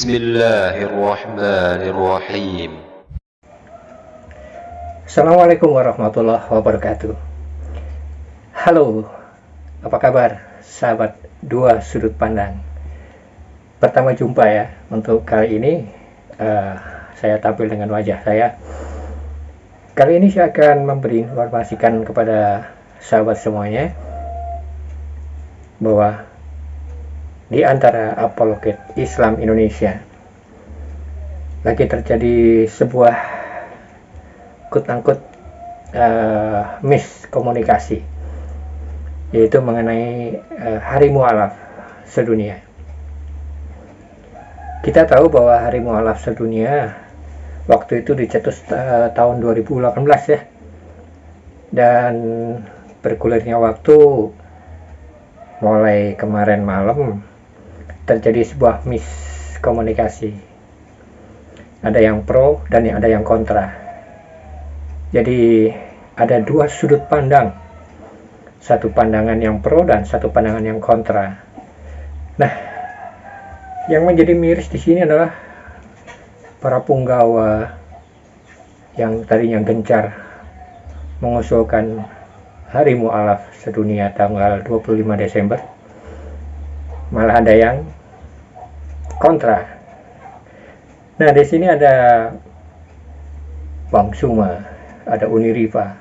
Bismillahirrahmanirrahim. Assalamualaikum warahmatullahi wabarakatuh. Halo, apa kabar sahabat dua sudut pandang? Pertama jumpa ya. Untuk kali ini saya tampil dengan wajah saya. Kali ini saya akan memberi informasikan kepada sahabat semuanya bahwa di antara apologet Islam Indonesia lagi terjadi sebuah quote-unquote miskomunikasi, yaitu mengenai Hari Mu'alaf sedunia. Kita tahu bahwa Hari Mu'alaf sedunia waktu itu dicetus tahun 2018 ya, dan bergulirnya waktu mulai kemarin malam terjadi sebuah miskomunikasi. Ada yang pro dan ada yang kontra. Jadi ada dua sudut pandang, satu pandangan yang pro dan satu pandangan yang kontra. Nah, yang menjadi miris di sini adalah para punggawa yang tadinya gencar mengusulkan Hari Mu'alaf sedunia tanggal 25 Desember, malah ada yang kontra. Nah, di sini ada Bang Suma, ada Uni Riva,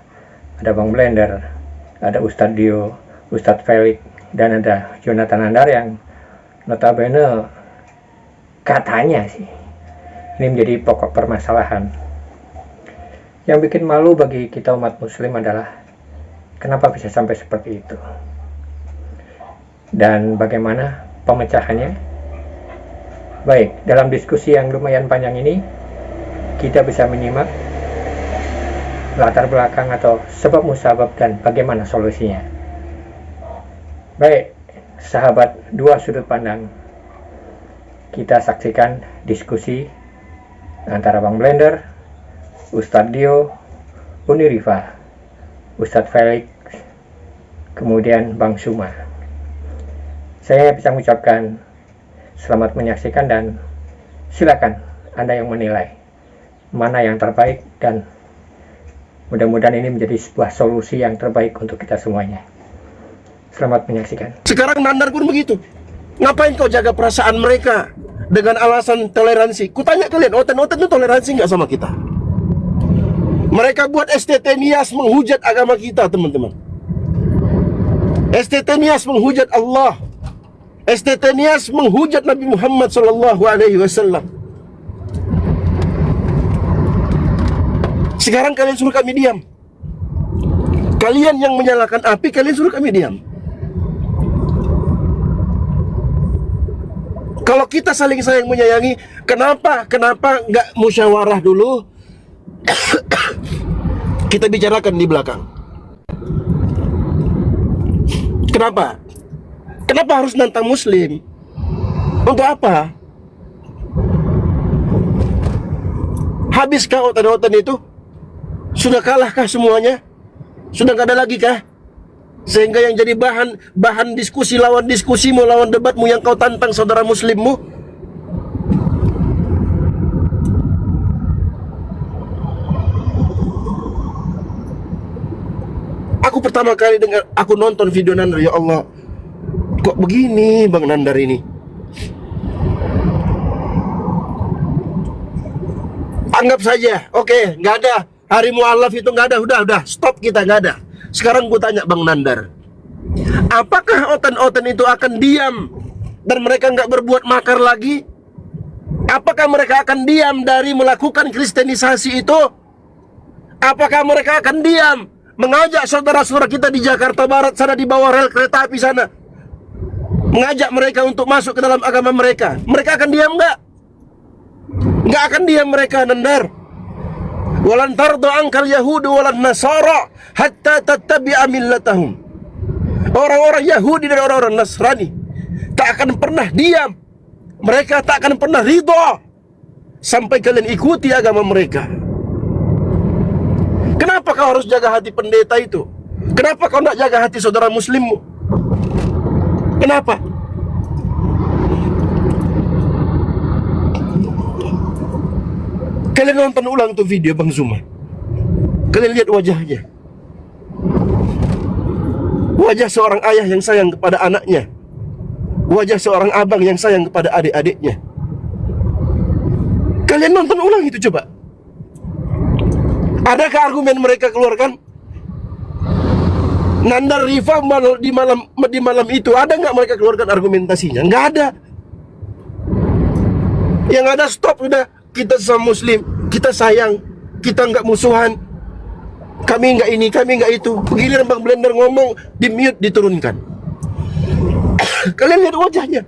ada Bang Blender, ada Ustadz Dio, Ustadz Felix, dan ada Jonathan Andar yang notabene katanya sih ini menjadi pokok permasalahan. Yang bikin malu bagi kita umat muslim adalah kenapa bisa sampai seperti itu, dan bagaimana pemecahannya. Baik, dalam diskusi yang lumayan panjang ini kita bisa menyimak latar belakang atau sebab musabab dan bagaimana solusinya. Baik, sahabat dua sudut pandang, kita saksikan diskusi antara Bang Blender, Ustadz Dio, Uni Riva, Ustadz Felix, kemudian Bang Suma. Saya bisa mengucapkan selamat menyaksikan dan silakan Anda yang menilai mana yang terbaik, dan mudah-mudahan ini menjadi sebuah solusi yang terbaik untuk kita semuanya. Selamat menyaksikan. Sekarang Nandar pun begitu. Ngapain kau jaga perasaan mereka dengan alasan toleransi? Kutanya kalian, oten-oten itu toleransi nggak sama kita? Mereka buat STT Nias menghujat agama kita, teman-teman. STT Nias menghujat Allah. STT Nias menghujat Nabi Muhammad SAW. Sekarang kalian suruh kami diam. Kalian yang menyalakan api, kalian suruh kami diam. Kalau kita saling sayang menyayangi, kenapa nggak musyawarah dulu? Kita bicarakan di belakang. Kenapa harus nantang muslim? Untuk apa? Habiskah otan-otan itu? Sudah kalahkah semuanya? Sudah nggak ada lagi kah? Sehingga yang jadi bahan diskusi, lawan diskusimu, lawan debatmu yang kau tantang saudara muslimmu. Aku pertama kali dengar, aku nonton video Nandar, ya Allah, kok begini Bang Nandar ini? Anggap saja, oke, nggak ada Hari Mu'alaf itu, nggak ada, udah, stop, kita nggak ada. Sekarang gue tanya Bang Nandar, apakah oten-oten itu akan diam dan mereka nggak berbuat makar lagi? Apakah mereka akan diam dari melakukan kristenisasi itu? Apakah mereka akan diam mengajak saudara-saudara kita di Jakarta Barat sana, di bawah rel kereta api sana, mengajak mereka untuk masuk ke dalam agama mereka? Mereka akan diam nggak? Nggak akan diam mereka, Nandar. Walan tardu angkal Yahudu walan Nasara hatta tattabi'a millatahum. Orang-orang Yahudi dan orang-orang Nasrani tak akan pernah diam. Mereka tak akan pernah ridha sampai kalian ikuti agama mereka. Kenapa kau harus jaga hati pendeta itu? Kenapa kau tidak jaga hati saudara muslimmu? Kenapa? Kalian nonton ulang tuh video Bang Zuma. Kalian lihat wajahnya. Wajah seorang ayah yang sayang kepada anaknya. Wajah seorang abang yang sayang kepada adik-adiknya. Kalian nonton ulang itu coba. Adakah argumen mereka keluarkan? Nandar Rifa di malam itu ada nggak mereka keluarkan argumentasinya? Nggak ada. Yang ada stop udah, kita sama Muslim, kita sayang, kita nggak musuhan, kami nggak ini, kami nggak itu. Giliran Bang Blender ngomong, di mute, diturunkan. Kalian lihat wajahnya.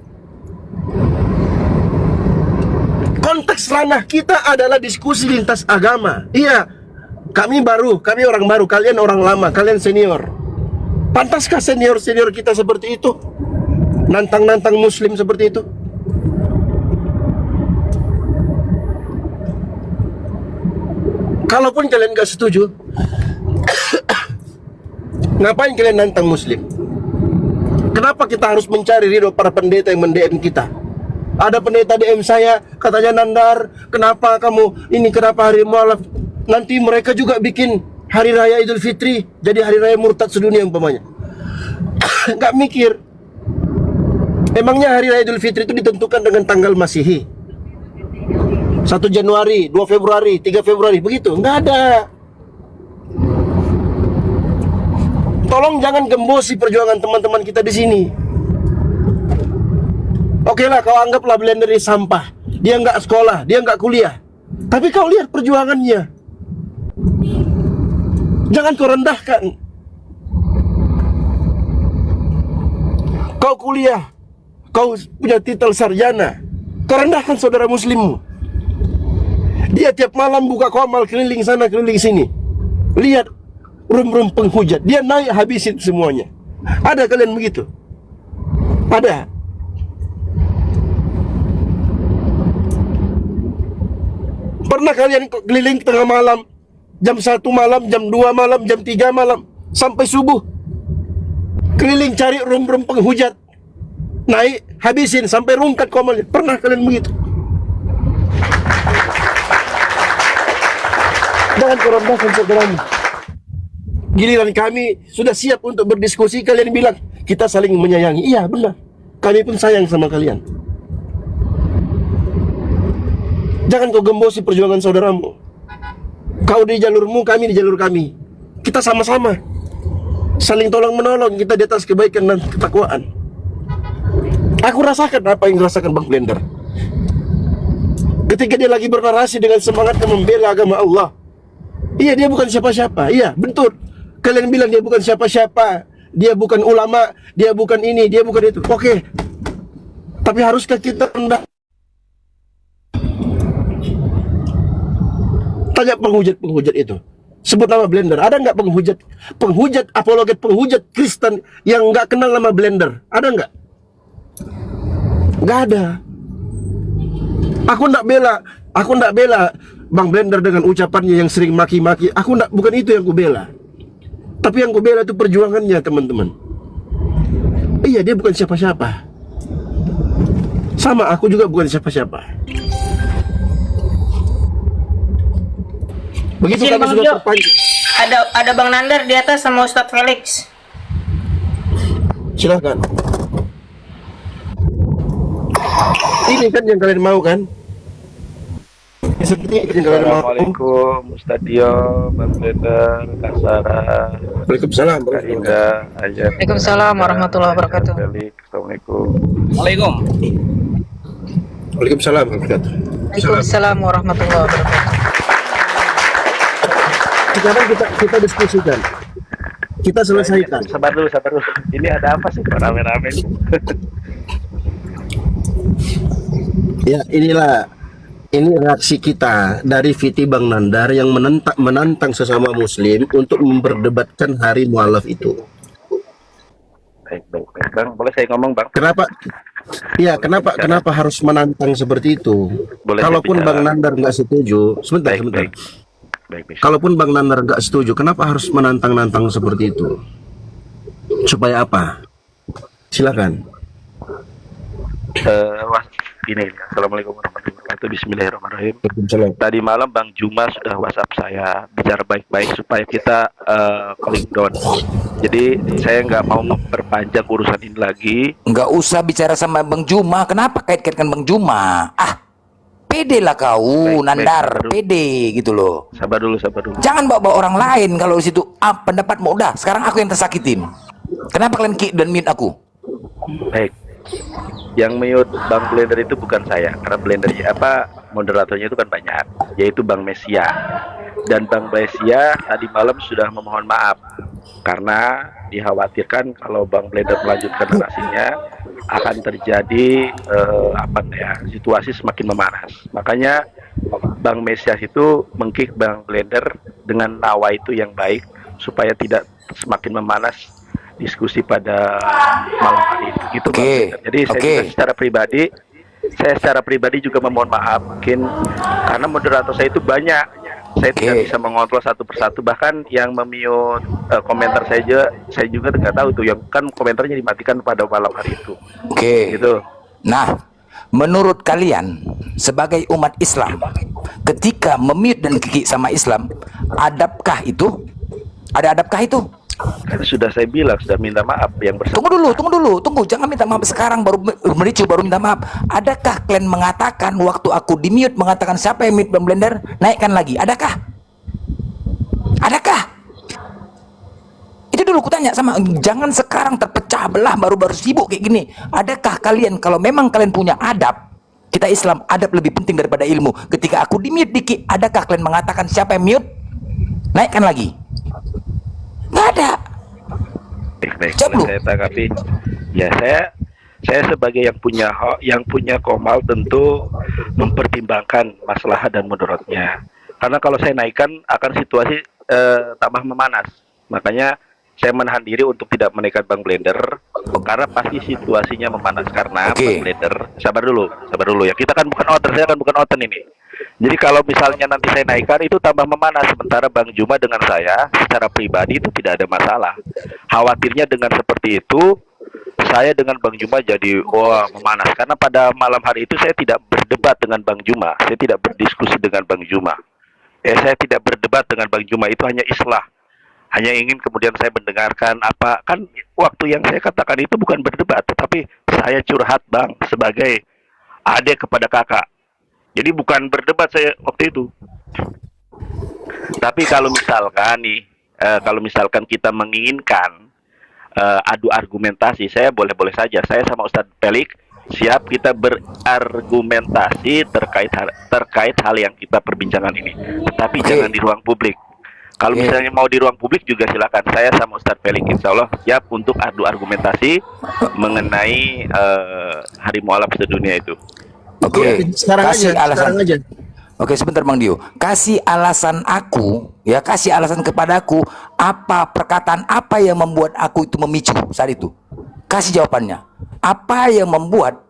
Konteks ranah kita adalah diskusi lintas agama. Iya, kami orang baru, kalian orang lama, kalian senior. Pantaskah senior-senior kita seperti itu? Nantang-nantang Muslim seperti itu? Kalaupun kalian gak setuju, ngapain kalian nantang Muslim? Kenapa kita harus mencari ridho para pendeta yang mendm kita? Ada pendeta DM saya, katanya, Nandar, kenapa kamu ini, kenapa hari mualaf? Nanti mereka juga bikin hari raya Idul Fitri jadi hari raya murtad sedunia umpamanya. Nggak mikir. Emangnya hari raya Idul Fitri itu ditentukan dengan tanggal Masihi? 1 Januari, 2 Februari, 3 Februari, begitu? Nggak ada. Tolong jangan gembosi perjuangan teman-teman kita di sini. Oke lah, kau anggaplah Blender ini sampah. Dia nggak sekolah, dia nggak kuliah. Tapi kau lihat perjuangannya. Jangan kau rendahkan. Kau kuliah, kau punya titel sarjana, kau rendahkan saudara muslimmu. Dia tiap malam buka komal keliling sana keliling sini. Lihat rum-rum penghujat, dia naik habisin semuanya. Ada kalian begitu? Ada. Pernah kalian keliling tengah malam, jam 1 malam, jam 2 malam, jam 3 malam, sampai subuh, keliling cari rum-rum penghujat, naik, habisin, sampai rungkat komalnya. Pernah kalian begitu? Jangan korbankan saudaramu. Giliran kami sudah siap untuk berdiskusi, kalian bilang, kita saling menyayangi. Iya, benar. Kami pun sayang sama kalian. Jangan kau gembosi perjuangan saudaramu. Kau di jalurmu, kami di jalur kami. Kita sama-sama saling tolong menolong, kita di atas kebaikan dan ketakwaan. Aku rasakan apa yang dirasakan Bang Blender ketika dia lagi bernarasi dengan semangatnya membela agama Allah. Iya, dia bukan siapa-siapa. Iya, betul. Kalian bilang dia bukan siapa-siapa, dia bukan ulama, dia bukan ini, dia bukan itu. Oke. Tapi haruskah kita rendah? Tanya penghujat-penghujat itu. Sebut nama Blender. Ada nggak penghujat apologet, penghujat Kristen yang nggak kenal nama Blender? Ada nggak? Nggak ada. Aku nggak bela Bang Blender dengan ucapannya yang sering maki-maki. Bukan itu yang ku bela. Tapi yang ku bela itu perjuangannya, teman-teman. Iya, dia bukan siapa-siapa. Sama, aku juga bukan siapa-siapa. Begitu kami sudah terpanjang. Ada Bang Nandar di atas sama Ustadz Felix. Silahkan. Ini kan yang kalian mau kan? Seperti yang kalian mau. Assalamualaikum Ustadz Dio, Bang Blender, Kak Sarah. Waalaikumsalam. Kak Indah, Ajat. Waalaikumsalam warahmatullahi wabarakatuh. Felix, Assalamualaikum. Waalaikumsalam warahmatullahi. Waalaikumsalam warahmatullahi wabarakatuh. Sekarang kita diskusikan, kita selesaikan. Sabar dulu. Ini ada apa sih kok rame-rame? Ya, ini reaksi kita dari Viti Bang Nandar yang menantang sesama muslim untuk memperdebatkan hari mualaf itu. Baik, Bang. Boleh saya ngomong, Bang? Kenapa? Iya, kenapa harus menantang seperti itu? Boleh Kalaupun Bang Nandar nggak setuju, sebentar. Baik. Kalaupun Bang Nandar nggak setuju, kenapa harus menantang-nantang seperti itu? Supaya apa? Silakan. Gini, Assalamualaikum warahmatullahi wabarakatuh. Bismillahirrahmanirrahim. Waalaikumsalam. Tadi malam Bang Juma sudah WhatsApp saya bicara baik-baik supaya kita calling down. Jadi saya nggak mau memperpanjang urusan ini lagi. Nggak usah bicara sama Bang Juma. Kenapa kait-kaitkan Bang Juma? Pede lah kau, Baik, Nandar, sabar dulu. pede gitu loh. Sabar dulu. Jangan bawa-bawa orang lain kalau di situ. Pendapatmu udah. Sekarang aku yang tersakitin. Kenapa kalian kick dan mute aku? Baik. Yang mute Bang Blender itu bukan saya, karena Blendernya moderatornya itu kan banyak, yaitu Bang Mesia. Dan Bang Mesia tadi malam sudah memohon maaf karena dikhawatirkan kalau Bang Blender melanjutkan narasinya akan terjadi situasi semakin memanas. Makanya Bang Mesia itu mengkick Bang Blender dengan nawa itu yang baik supaya tidak semakin memanas diskusi pada malam hari itu gitu. Oke. Bang. Jadi saya juga secara pribadi juga memohon maaf mungkin karena moderator saya itu banyak. Saya tidak bisa mengontrol satu persatu, bahkan yang memute komentar saya juga nggak tahu tuh, yang kan komentarnya dimatikan pada malam hari itu. Gitu. Nah, menurut kalian sebagai umat Islam ketika memute dan kick sama Islam, adabkah itu? Ada adabkah itu? Kan sudah saya bilang, sudah minta maaf yang bersangkutan. Tunggu, jangan minta maaf sekarang baru mericu baru minta maaf. Adakah kalian mengatakan waktu aku di mute mengatakan siapa yang mute Bang Blender, naikkan lagi? Adakah? Itu dulu kutanya sama, jangan sekarang terpecah belah baru sibuk kayak gini. Adakah kalian, kalau memang kalian punya adab, kita Islam adab lebih penting daripada ilmu. Ketika aku di mute dikit, adakah kalian mengatakan siapa yang mute, naikkan lagi? Nggak ada. Baik, saya tanggapi. Ya, saya sebagai yang punya komal tentu mempertimbangkan masalah dan mudaratnya. Karena kalau saya naikkan akan situasi tambah memanas. Makanya saya menahan diri untuk tidak menaikkan Bang Blender karena pasti situasinya memanas karena Bang Blender. Sabar dulu ya. Kita kan bukan outer, saya kan bukan outer ini. Jadi kalau misalnya nanti saya naikkan itu tambah memanas, sementara Bang Juma dengan saya secara pribadi itu tidak ada masalah. Khawatirnya dengan seperti itu saya dengan Bang Juma jadi memanas, karena pada malam hari itu saya tidak berdebat dengan Bang Juma, saya tidak berdiskusi dengan Bang Juma. Saya tidak berdebat dengan Bang Juma, itu hanya islah. Hanya ingin kemudian saya mendengarkan apa, kan waktu yang saya katakan itu bukan berdebat, tetapi saya curhat Bang sebagai adik kepada kakak. Jadi bukan berdebat saya waktu itu. Tapi kalau misalkan kita menginginkan adu argumentasi, saya boleh-boleh saja. Saya sama Ustadz Felix siap kita berargumentasi terkait hal yang kita perbincangkan ini. Tetapi jangan di ruang publik. Kalau misalnya mau di ruang publik juga silakan. Saya sama Ustadz Felix insya Allah siap untuk adu argumentasi mengenai Hari Mu'alaf sedunia itu. Sekarang aja. Oke, sebentar Bang Dio. Kasih alasan kepadaku perkataan apa yang membuat aku itu memicu saat itu. Kasih jawabannya. Apa yang membuat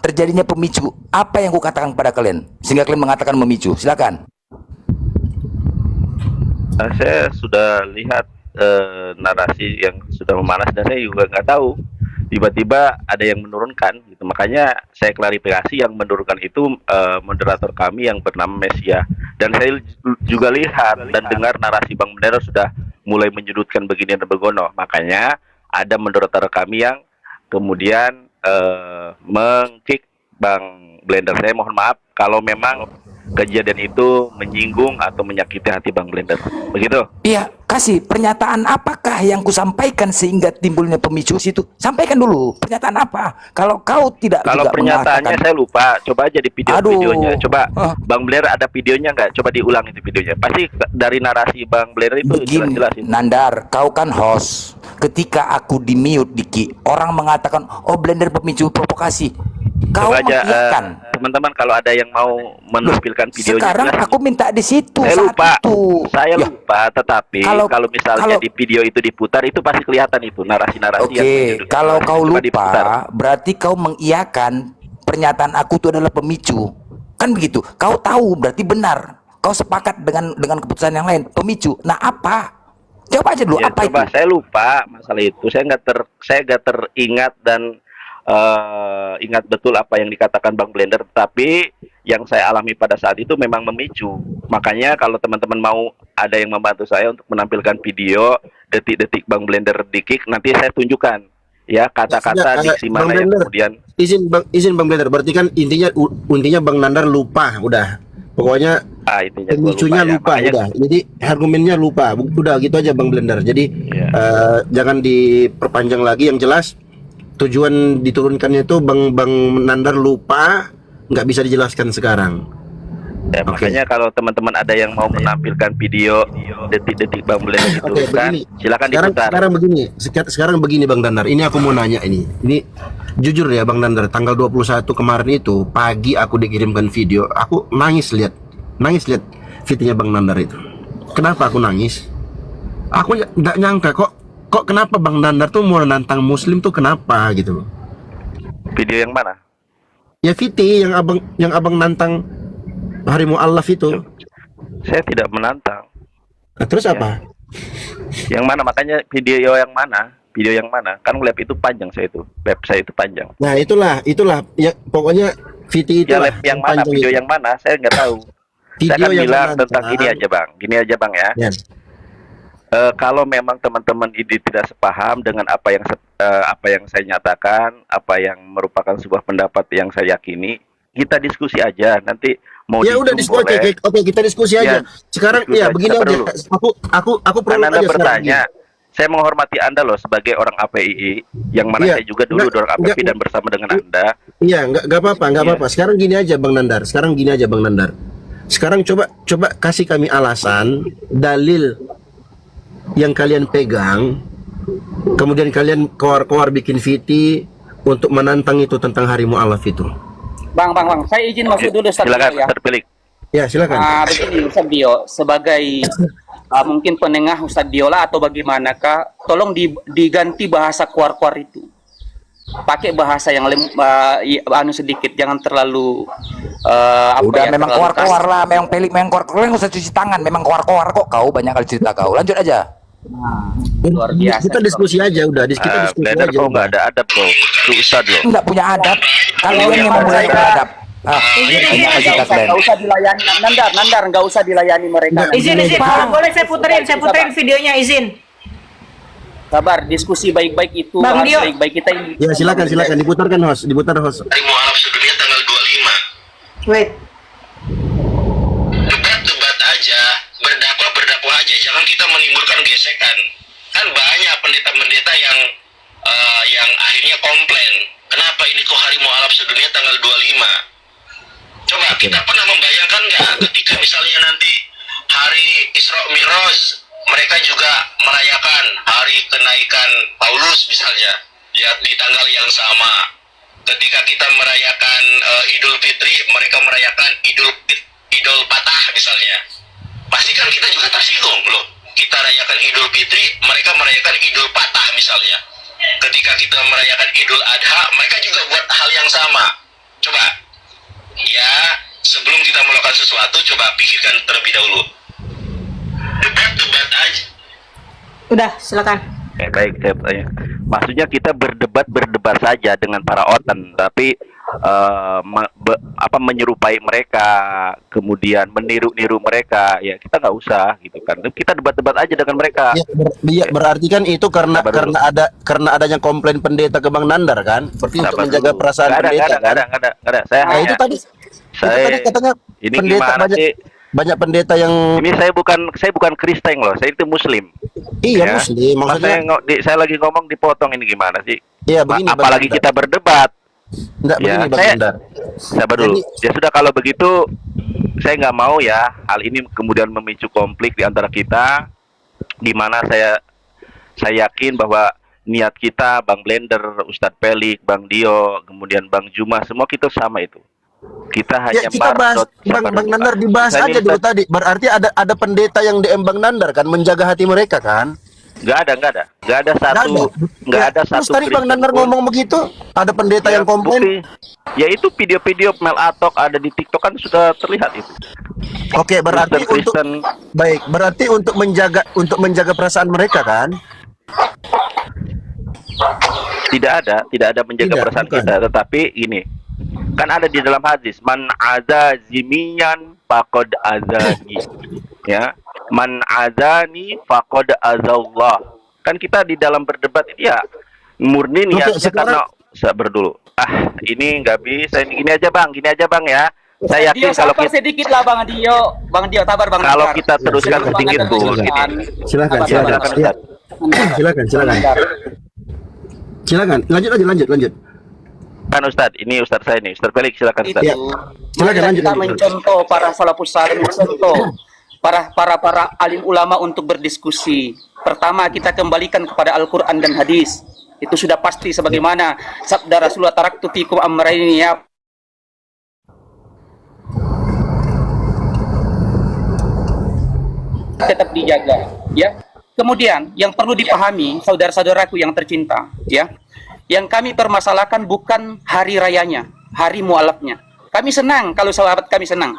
terjadinya pemicu? Apa yang kukatakan kepada kalian sehingga kalian mengatakan memicu? Silakan. Saya sudah lihat narasi yang sudah memanas dan saya juga nggak tahu. Tiba-tiba ada yang menurunkan gitu. Makanya saya klarifikasi, yang menurunkan itu moderator kami yang bernama Mesia. Dan saya juga lihat dan dengar narasi Bang Blender sudah mulai menyudutkan begini dan begono. Makanya ada moderator kami yang kemudian meng-kick Bang Blender. Saya mohon maaf kalau memang kejadian itu menyinggung atau menyakiti hati Bang Blender. Begitu? Iya, kasih pernyataan apakah yang kusampaikan sehingga timbulnya pemicu situ? Sampaikan dulu pernyataan apa. Kalau kau tidak kalau juga pernyataannya saya lupa. Coba aja di videonya. Coba Bang Blender ada videonya nggak? Coba diulang itu videonya. Pasti dari narasi Bang Blender itu jelas-jelas. Nandar, kau kan host. Ketika aku di mute Diki, orang mengatakan Blender pemicu provokasi. Kau mengiyakan. Teman-teman kalau ada yang mau menampilkan videonya, sekarang aku minta di situ. Saya lupa, tetapi kalau misalnya di video itu diputar itu pasti kelihatan itu narasi-narasi. Oke, kalau kau lupa berarti kau mengiyakan pernyataan aku itu adalah pemicu. Kan begitu. Kau tahu berarti benar. Kau sepakat dengan keputusan yang lain, pemicu. Nah, apa? Coba aja dulu apa coba, itu? Saya lupa masalah itu. Saya nggak teringat dan ingat betul apa yang dikatakan Bang Blender, tapi yang saya alami pada saat itu memang memicu. Makanya kalau teman-teman mau ada yang membantu saya untuk menampilkan video detik-detik Bang Blender di Kick, nanti saya tunjukkan ya kata-kata diksi Bang mana yang Blender, kemudian izin Bang Blender, berarti kan intinya Bang Nandar lupa, udah. Pokoknya intinya gua pemicunya lupa, ya. Makanya, udah. Jadi argumennya lupa, udah gitu aja Bang Blender. Jadi Iya. jangan diperpanjang lagi. Yang jelas tujuan diturunkannya itu Bang Nandar lupa, nggak bisa dijelaskan sekarang. Ya, Oke. makanya kalau teman-teman ada yang mau menampilkan video detik-detik Bang Blender Oke, diturunkan, begini. silakan Sekarang, diputar. sekarang begini Bang Nandar. Ini aku mau nanya ini. Ini jujur ya Bang Nandar, tanggal 21 kemarin itu pagi aku dikirimkan video, aku nangis lihat videonya Bang Nandar itu. Kenapa aku nangis? Aku nggak nyangka kok kenapa Bang Nandar tuh mau nantang Muslim tuh, kenapa gitu loh. Video yang mana? Ya Viti yang abang nantang Harimau Allah itu. Saya tidak menantang. Nah, terus apa? Yang mana? Makanya video yang mana? Video yang mana? Kan lab itu panjang saya itu. Lab saya itu panjang. Nah, itulah ya pokoknya Viti itu Ya lab yang mana? Video yang mana? Saya nggak tahu. Video Saya akan yang bilang menantang. tentang gini aja Bang. Gini aja Bang ya. Ya. Kalau memang teman-teman ini tidak sepaham dengan apa yang saya nyatakan, apa yang merupakan sebuah pendapat yang saya yakini, kita diskusi aja. Nanti mau Ya udah di diskusi. Oke, kita diskusi aja. Ya, Sekarang diskusi ya aja. begini Sabar aja. dulu. Aku perlu Anda aja bertanya. Saya menghormati Anda loh sebagai orang APII, yang mana Iya. saya juga dulu orang APII Enggak. dan bersama dengan Anda. Iya, nggak apa-apa. Sekarang gini aja Bang Nandar. Sekarang coba kasih kami alasan, dalil yang kalian pegang, kemudian kalian keluar bikin VT untuk menantang itu tentang Harimau Alaf itu. Bang, saya izin masuk dulu Ustaz Silakan, Dio ya. terpilih. Ya, silakan. Begini Ustaz Dio, sebagai mungkin penengah Ustaz Dio lah atau bagaimanakah, tolong diganti bahasa kuar-kuar itu. Pakai bahasa yang sedikit, jangan terlalu Udah memang terlalu keluar-keluar kasar. lah, memang pelik, memang keluar-keluar, nggak usah cuci tangan, memang keluar-keluar kok. Kau banyak kali cerita kau. Lanjut aja. Luar biasa. Kita diskusi aja udah, kita diskusi Blender aja. kok nggak ada adab loh. Itu Ustad loh. Nggak punya adab. Kalian yang memulai beradab. Banyak aja kita kalian. Nggak usah dilayani, Nandar, nggak usah dilayani mereka. Izin, Bang. boleh saya puterin videonya, izin. Sabar, diskusi baik-baik itu Bang harus Dio. baik-baik kita ini. Ya, silakan diputar host. Harimau Alaf sedunia tanggal 25. Wait. Debat aja, berdakwah aja, jangan kita menimbulkan gesekan. Kan banyak pendeta-pendeta yang akhirnya komplain, kenapa ini kok Harimau Alaf sedunia tanggal 25. Coba kita pernah membayangkan nggak ketika misalnya nanti hari Isra Mi'raj, mereka juga merayakan hari kenaikan Paulus misalnya, ya di tanggal yang sama. Ketika kita merayakan Idul Fitri, mereka merayakan Idul Patah misalnya. Pasti kan kita juga tersinggung loh. Kita rayakan Idul Fitri, mereka merayakan Idul Patah misalnya. Ketika kita merayakan Idul Adha, mereka juga buat hal yang sama. Coba, ya sebelum kita melakukan sesuatu, coba pikirkan terlebih dahulu. Debat aja. Udah, silakan. Baik, saya tanya. Maksudnya kita berdebat saja dengan para oten, tapi menyerupai mereka, kemudian meniru mereka, ya kita nggak usah gitu kan. Kita debat aja dengan mereka. Ya, berarti kan itu karena adanya komplain pendeta ke Bang Nandar kan? Berarti untuk menjaga perasaan pendeta kan? Nggak ada. Saya Nah, itu tadi katanya ini pendeta gimana sih? banyak pendeta yang Ini saya bukan Kristen loh, saya itu Muslim. iya Ya. Muslim maksudnya. Saya lagi ngomong dipotong, ini gimana sih? Iya begini. Bang Apalagi Nandar. kita berdebat. Enggak begini Bang Nandar. Sabar dulu. Ya sudah, kalau begitu saya nggak mau ya hal ini kemudian memicu konflik di antara kita, di mana saya yakin bahwa niat kita, Bang Blender, Ustadz Pelik, Bang Dio, kemudian Bang Juma, semua kita sama itu. Kita hanya Kita bahas Bang Nandar, dibahas aja dulu tadi. Berarti ada pendeta yang DM Bang Nandar kan, menjaga hati mereka kan? Nggak ada satu Terus tadi Bang Kristen Nandar pun. ngomong begitu, ada pendeta yang komplain. Ya itu video-video Mel Atok ada di TikTok kan sudah terlihat itu. Oke, berarti Kristen. berarti untuk menjaga perasaan mereka kan? tidak ada menjaga Tidak, perasaan bukan. kita, tetapi ini kan ada di dalam hadis, man ada zimian faqad azani, ya, man azani faqad azallah. Kan kita di dalam berdebat ini ya murni niatnya sekarang- karena sabar dulu. Ini nggak bisa, gini aja bang ya. Saya yakin Dio, kalau sabar kita, sedikit lah Bang Dio. Bang Dio, sabar Bang. kalau Nandar. kita teruskan Sebelum Bang setinggi Nandar itu, lanjutkan. gini. Silakan, Sabar, silakan. sabar, Iya. sabar. Silakan. Silakan. Lanjut. Kan Ustadz, ini Ustadz saya nih, Ustadz Felix, silakan Itu Ustadz. Iya. Silakan, lanjut, kita lanjut. mencontoh para salafus saleh, mencontoh para alim ulama untuk berdiskusi. Pertama, kita kembalikan kepada Al-Qur'an dan hadis. Itu sudah pasti sebagaimana sabda Rasulullah, taraktu fikum amrayni ya, tetap dijaga, ya. Kemudian yang perlu dipahami saudara-saudaraku yang tercinta, ya, yang kami permasalahkan bukan hari rayanya, hari mualafnya. Kami senang kalau sahabat kami senang,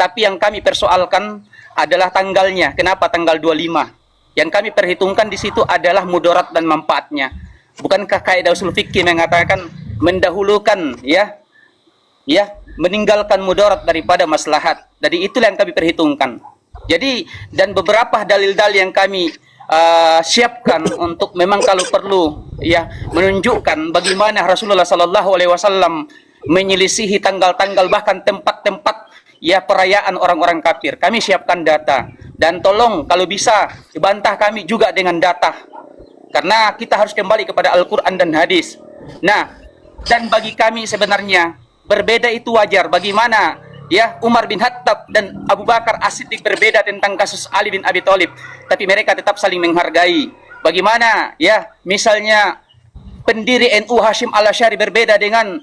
tapi yang kami persoalkan adalah tanggalnya. Kenapa tanggal 25? Yang kami perhitungkan di situ adalah mudarat dan manfaatnya. Bukankah kaidah usul fikih mengatakan mendahulukan, ya, meninggalkan mudarat daripada maslahat. Jadi itulah yang kami perhitungkan. Jadi, dan beberapa dalil-dalil yang kami siapkan untuk memang kalau perlu, ya, menunjukkan bagaimana Rasulullah Sallallahu Alaihi Wasallam menyelisihi tanggal-tanggal bahkan tempat-tempat, ya, perayaan orang-orang kafir. Kami siapkan data, dan tolong kalau bisa bantah kami juga dengan data, karena kita harus kembali kepada Al-Quran dan hadis. Nah, dan bagi kami sebenarnya berbeda itu wajar. Bagaimana, ya, Umar bin Khattab dan Abu Bakar As-Siddiq berbeda tentang kasus Ali bin Abi Thalib, tapi mereka tetap saling menghargai. Bagaimana, ya, misalnya pendiri NU Hashim Al-Asy'ari berbeda dengan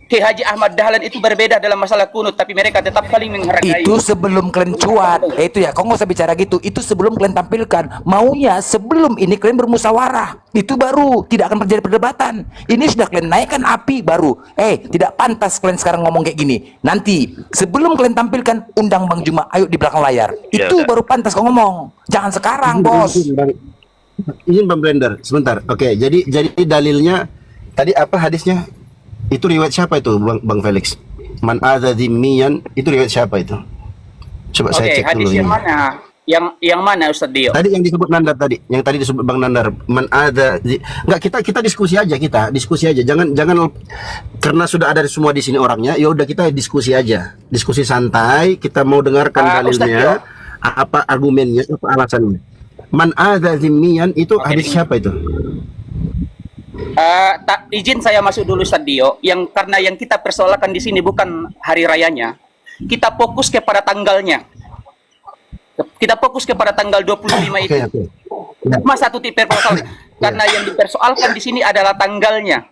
Ki Haji Ahmad Dahlan, itu berbeda dalam masalah kunut, tapi mereka tetap saling menghargai. Itu sebelum kalian cuat. Itu ya, kau nggak usah bicara gitu. Itu sebelum kalian tampilkan. Maunya sebelum ini kalian bermusyawarah. Itu baru tidak akan terjadi perdebatan. Ini sudah kalian naikkan api baru. Tidak pantas kalian sekarang ngomong kayak gini. Nanti sebelum kalian tampilkan, undang Bang Juma, ayo di belakang layar. Ya, Itu udah. baru pantas kau ngomong. Jangan sekarang, bos. Izin Bang Blender sebentar. Oke, jadi dalilnya tadi apa hadisnya? Itu riwayat siapa itu Bang Felix? Man adza dzimmiyan, itu riwayat siapa itu? Coba saya Oke, cek hadis dulu yang ini. mana? Yang mana Ustaz Dio? Tadi yang disebut Nandar tadi, yang tadi disebut Bang Nandar, man adza enggak, kita diskusi aja, Jangan karena sudah ada semua di sini orangnya, ya udah kita diskusi aja. Diskusi santai, kita mau dengarkan Ustaz dalilnya, apa argumennya, apa alasannya. Man adza dzimmiyan itu hadis siapa itu? Izin saya masuk dulu Ustaz Dio, karena yang kita persoalkan di sini bukan hari rayanya. Kita fokus kepada tanggalnya. Kita fokus kepada tanggal 25 itu. Oke. Cuma satu tipe persoalan. Karena yang dipersoalkan di sini adalah tanggalnya.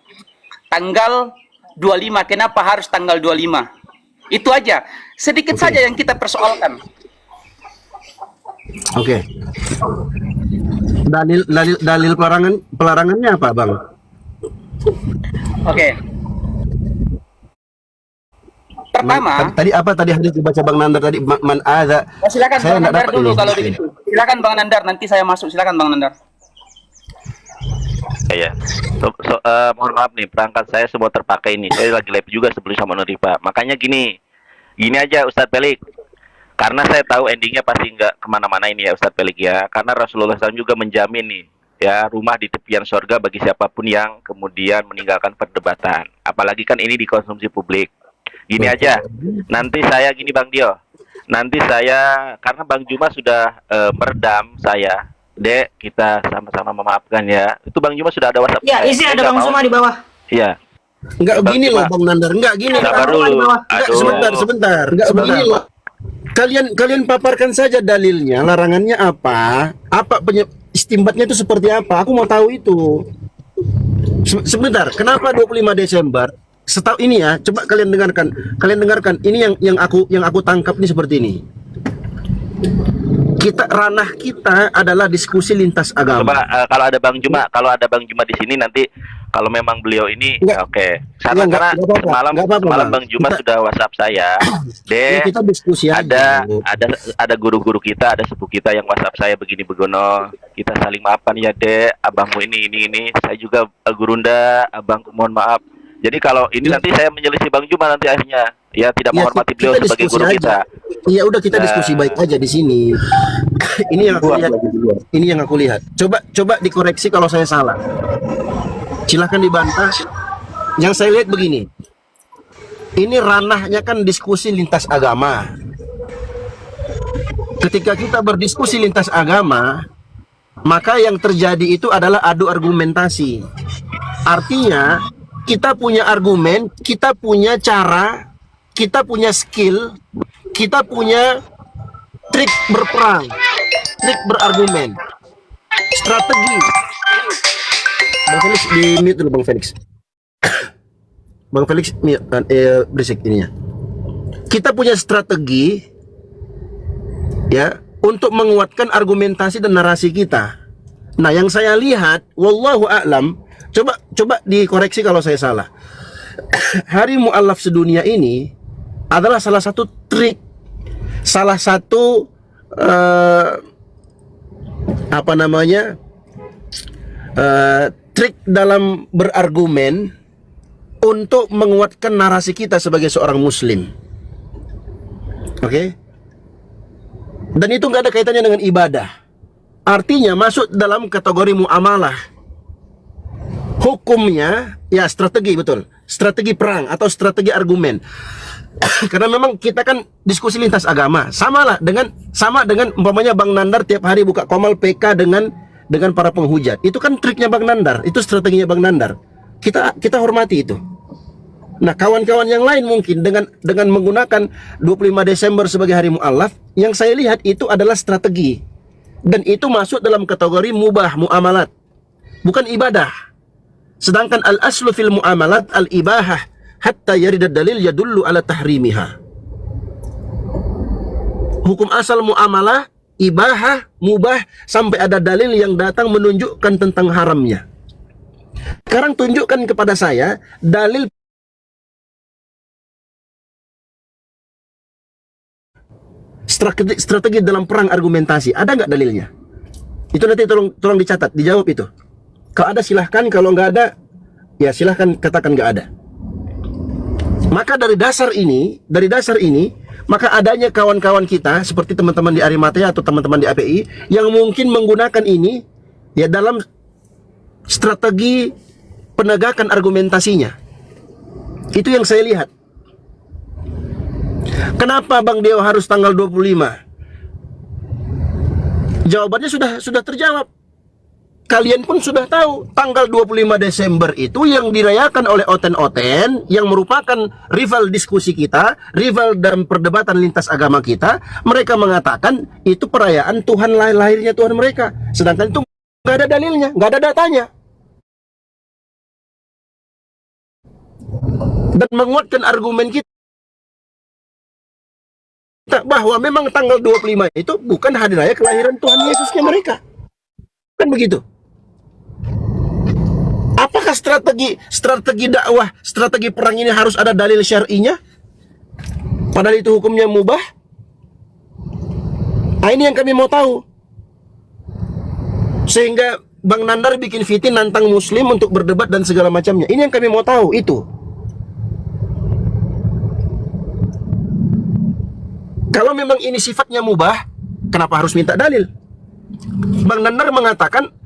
Tanggal 25. Kenapa harus tanggal 25? Itu aja. Sedikit saja yang kita persoalkan. Oke. Dalil pelarangannya apa, Bang? Oke. Pertama, Tadi apa tadi hadis dibaca Bang Nandar tadi, man adza. silakan Saya Bang nggak Nandar dapat dulu ini. kalau begitu. Silakan Bang Nandar, nanti saya masuk. Silakan Bang Nandar. Ya. Mohon maaf nih, perangkat saya semua terpakai ini. Saya lagi live juga sebelum sama Nurifa. Makanya gini aja Ustadz Felix. Karena saya tahu endingnya pasti nggak kemana-mana ini ya Ustadz Felix ya. Karena Rasulullah SAW juga menjamin nih, ya, rumah di tepian sorga bagi siapapun yang kemudian meninggalkan perdebatan. Apalagi kan ini dikonsumsi publik. Gini aja, nanti saya gini Bang Dio. Nanti saya, karena Bang Juma sudah meredam saya. Dek, kita sama-sama memaafkan ya. Itu Bang Juma sudah ada WhatsApp. Ya, izin ada Bang Zuma di bawah. Iya. Enggak Bang begini Juma. loh Bang Nandar, enggak gini. Sabar dulu. Enggak, Aduh. sebentar. Enggak begini loh. Kalian paparkan saja dalilnya, larangannya apa? Istimbatnya itu seperti apa? Aku mau tahu itu. Sebentar, kenapa 25 Desember? Setahu ini ya, coba kalian dengarkan. Ini yang aku tangkap nih seperti ini. Ranah kita adalah diskusi lintas agama. Coba kalau ada Bang Juma di sini nanti kalau memang beliau ini Enggak. oke. Enggak, Karena enggak apa-apa. semalam Enggak apa-apa, semalam Bang. Bang Juma Kita- sudah WhatsApp saya. Ya, kita diskusi aja. Ada guru-guru kita, ada sepupu kita yang WhatsApp saya begini begono. Kita saling maafkan ya, Dek. Abangmu ini. Saya juga Gurunda, Abang mohon maaf. Jadi kalau ini nanti saya menyelisih Bang Juma nanti akhirnya. Ya tidak menghormati beliau kita sebagai diskusi guru aja. kita. Iya udah kita Nah. diskusi baik aja di sini. Ini yang aku lihat. Ini yang aku lihat. Coba dikoreksi kalau saya salah. Silahkan dibantah. Yang saya lihat begini. Ini ranahnya kan diskusi lintas agama. Ketika kita berdiskusi lintas agama, maka yang terjadi itu adalah adu argumentasi. Artinya kita punya argumen, kita punya cara, kita punya skill, kita punya trik berperang, trik berargumen, strategi. Bang Felix di mute dulu Bang Felix. Bang Felix berisik ininya. Kita punya strategi ya untuk menguatkan argumentasi dan narasi kita. Nah, yang saya lihat wallahu a'lam, coba dikoreksi kalau saya salah. Hari Mu'allaf sedunia ini adalah salah satu trik, salah satu trik dalam berargumen untuk menguatkan narasi kita sebagai seorang muslim. Oke? Dan itu nggak ada kaitannya dengan ibadah. Artinya masuk dalam kategori muamalah. Hukumnya ya strategi, betul. Strategi perang atau strategi argumen. Karena memang kita kan diskusi lintas agama. Sama dengan umpamanya Bang Nandar tiap hari buka komal PK dengan para penghujat. Itu kan triknya Bang Nandar, itu strateginya Bang Nandar. Kita hormati itu. Nah, kawan-kawan yang lain mungkin dengan menggunakan 25 Desember sebagai hari mu'allaf, yang saya lihat itu adalah strategi. Dan itu masuk dalam kategori mubah, muamalat. Bukan ibadah. Sedangkan al-aslu fil muamalat al-ibahah hatta yaridad dalil yadullu ala tahrimiha. Hukum asal muamalah ibahah, mubah sampai ada dalil yang datang menunjukkan tentang haramnya. Sekarang tunjukkan kepada saya dalil strategi dalam perang argumentasi. Ada nggak dalilnya? Itu nanti tolong dicatat, dijawab itu. Kalau ada silahkan, kalau nggak ada ya silahkan katakan nggak ada. Maka dari dasar ini, maka adanya kawan-kawan kita seperti teman-teman di Arimatea atau teman-teman di API yang mungkin menggunakan ini ya dalam strategi penegakan argumentasinya. Itu yang saya lihat. Kenapa Bang Deo harus tanggal 25? Jawabannya sudah terjawab. Kalian pun sudah tahu tanggal 25 Desember itu yang dirayakan oleh Oten-Oten yang merupakan rival diskusi kita, rival dalam perdebatan lintas agama kita. Mereka mengatakan itu perayaan Tuhan lahirnya Tuhan mereka. Sedangkan itu nggak ada dalilnya, nggak ada datanya. Dan menguatkan argumen kita bahwa memang tanggal 25 itu bukan hari raya kelahiran Tuhan Yesusnya mereka. Kan begitu. Apakah strategi dakwah, strategi perang ini harus ada dalil syar'inya? Padahal itu hukumnya mubah. Nah, ini yang kami mau tahu. Sehingga Bang Nandar bikin fitin nantang muslim untuk berdebat dan segala macamnya. Ini yang kami mau tahu itu. Kalau memang ini sifatnya mubah, kenapa harus minta dalil? Bang Nandar mengatakan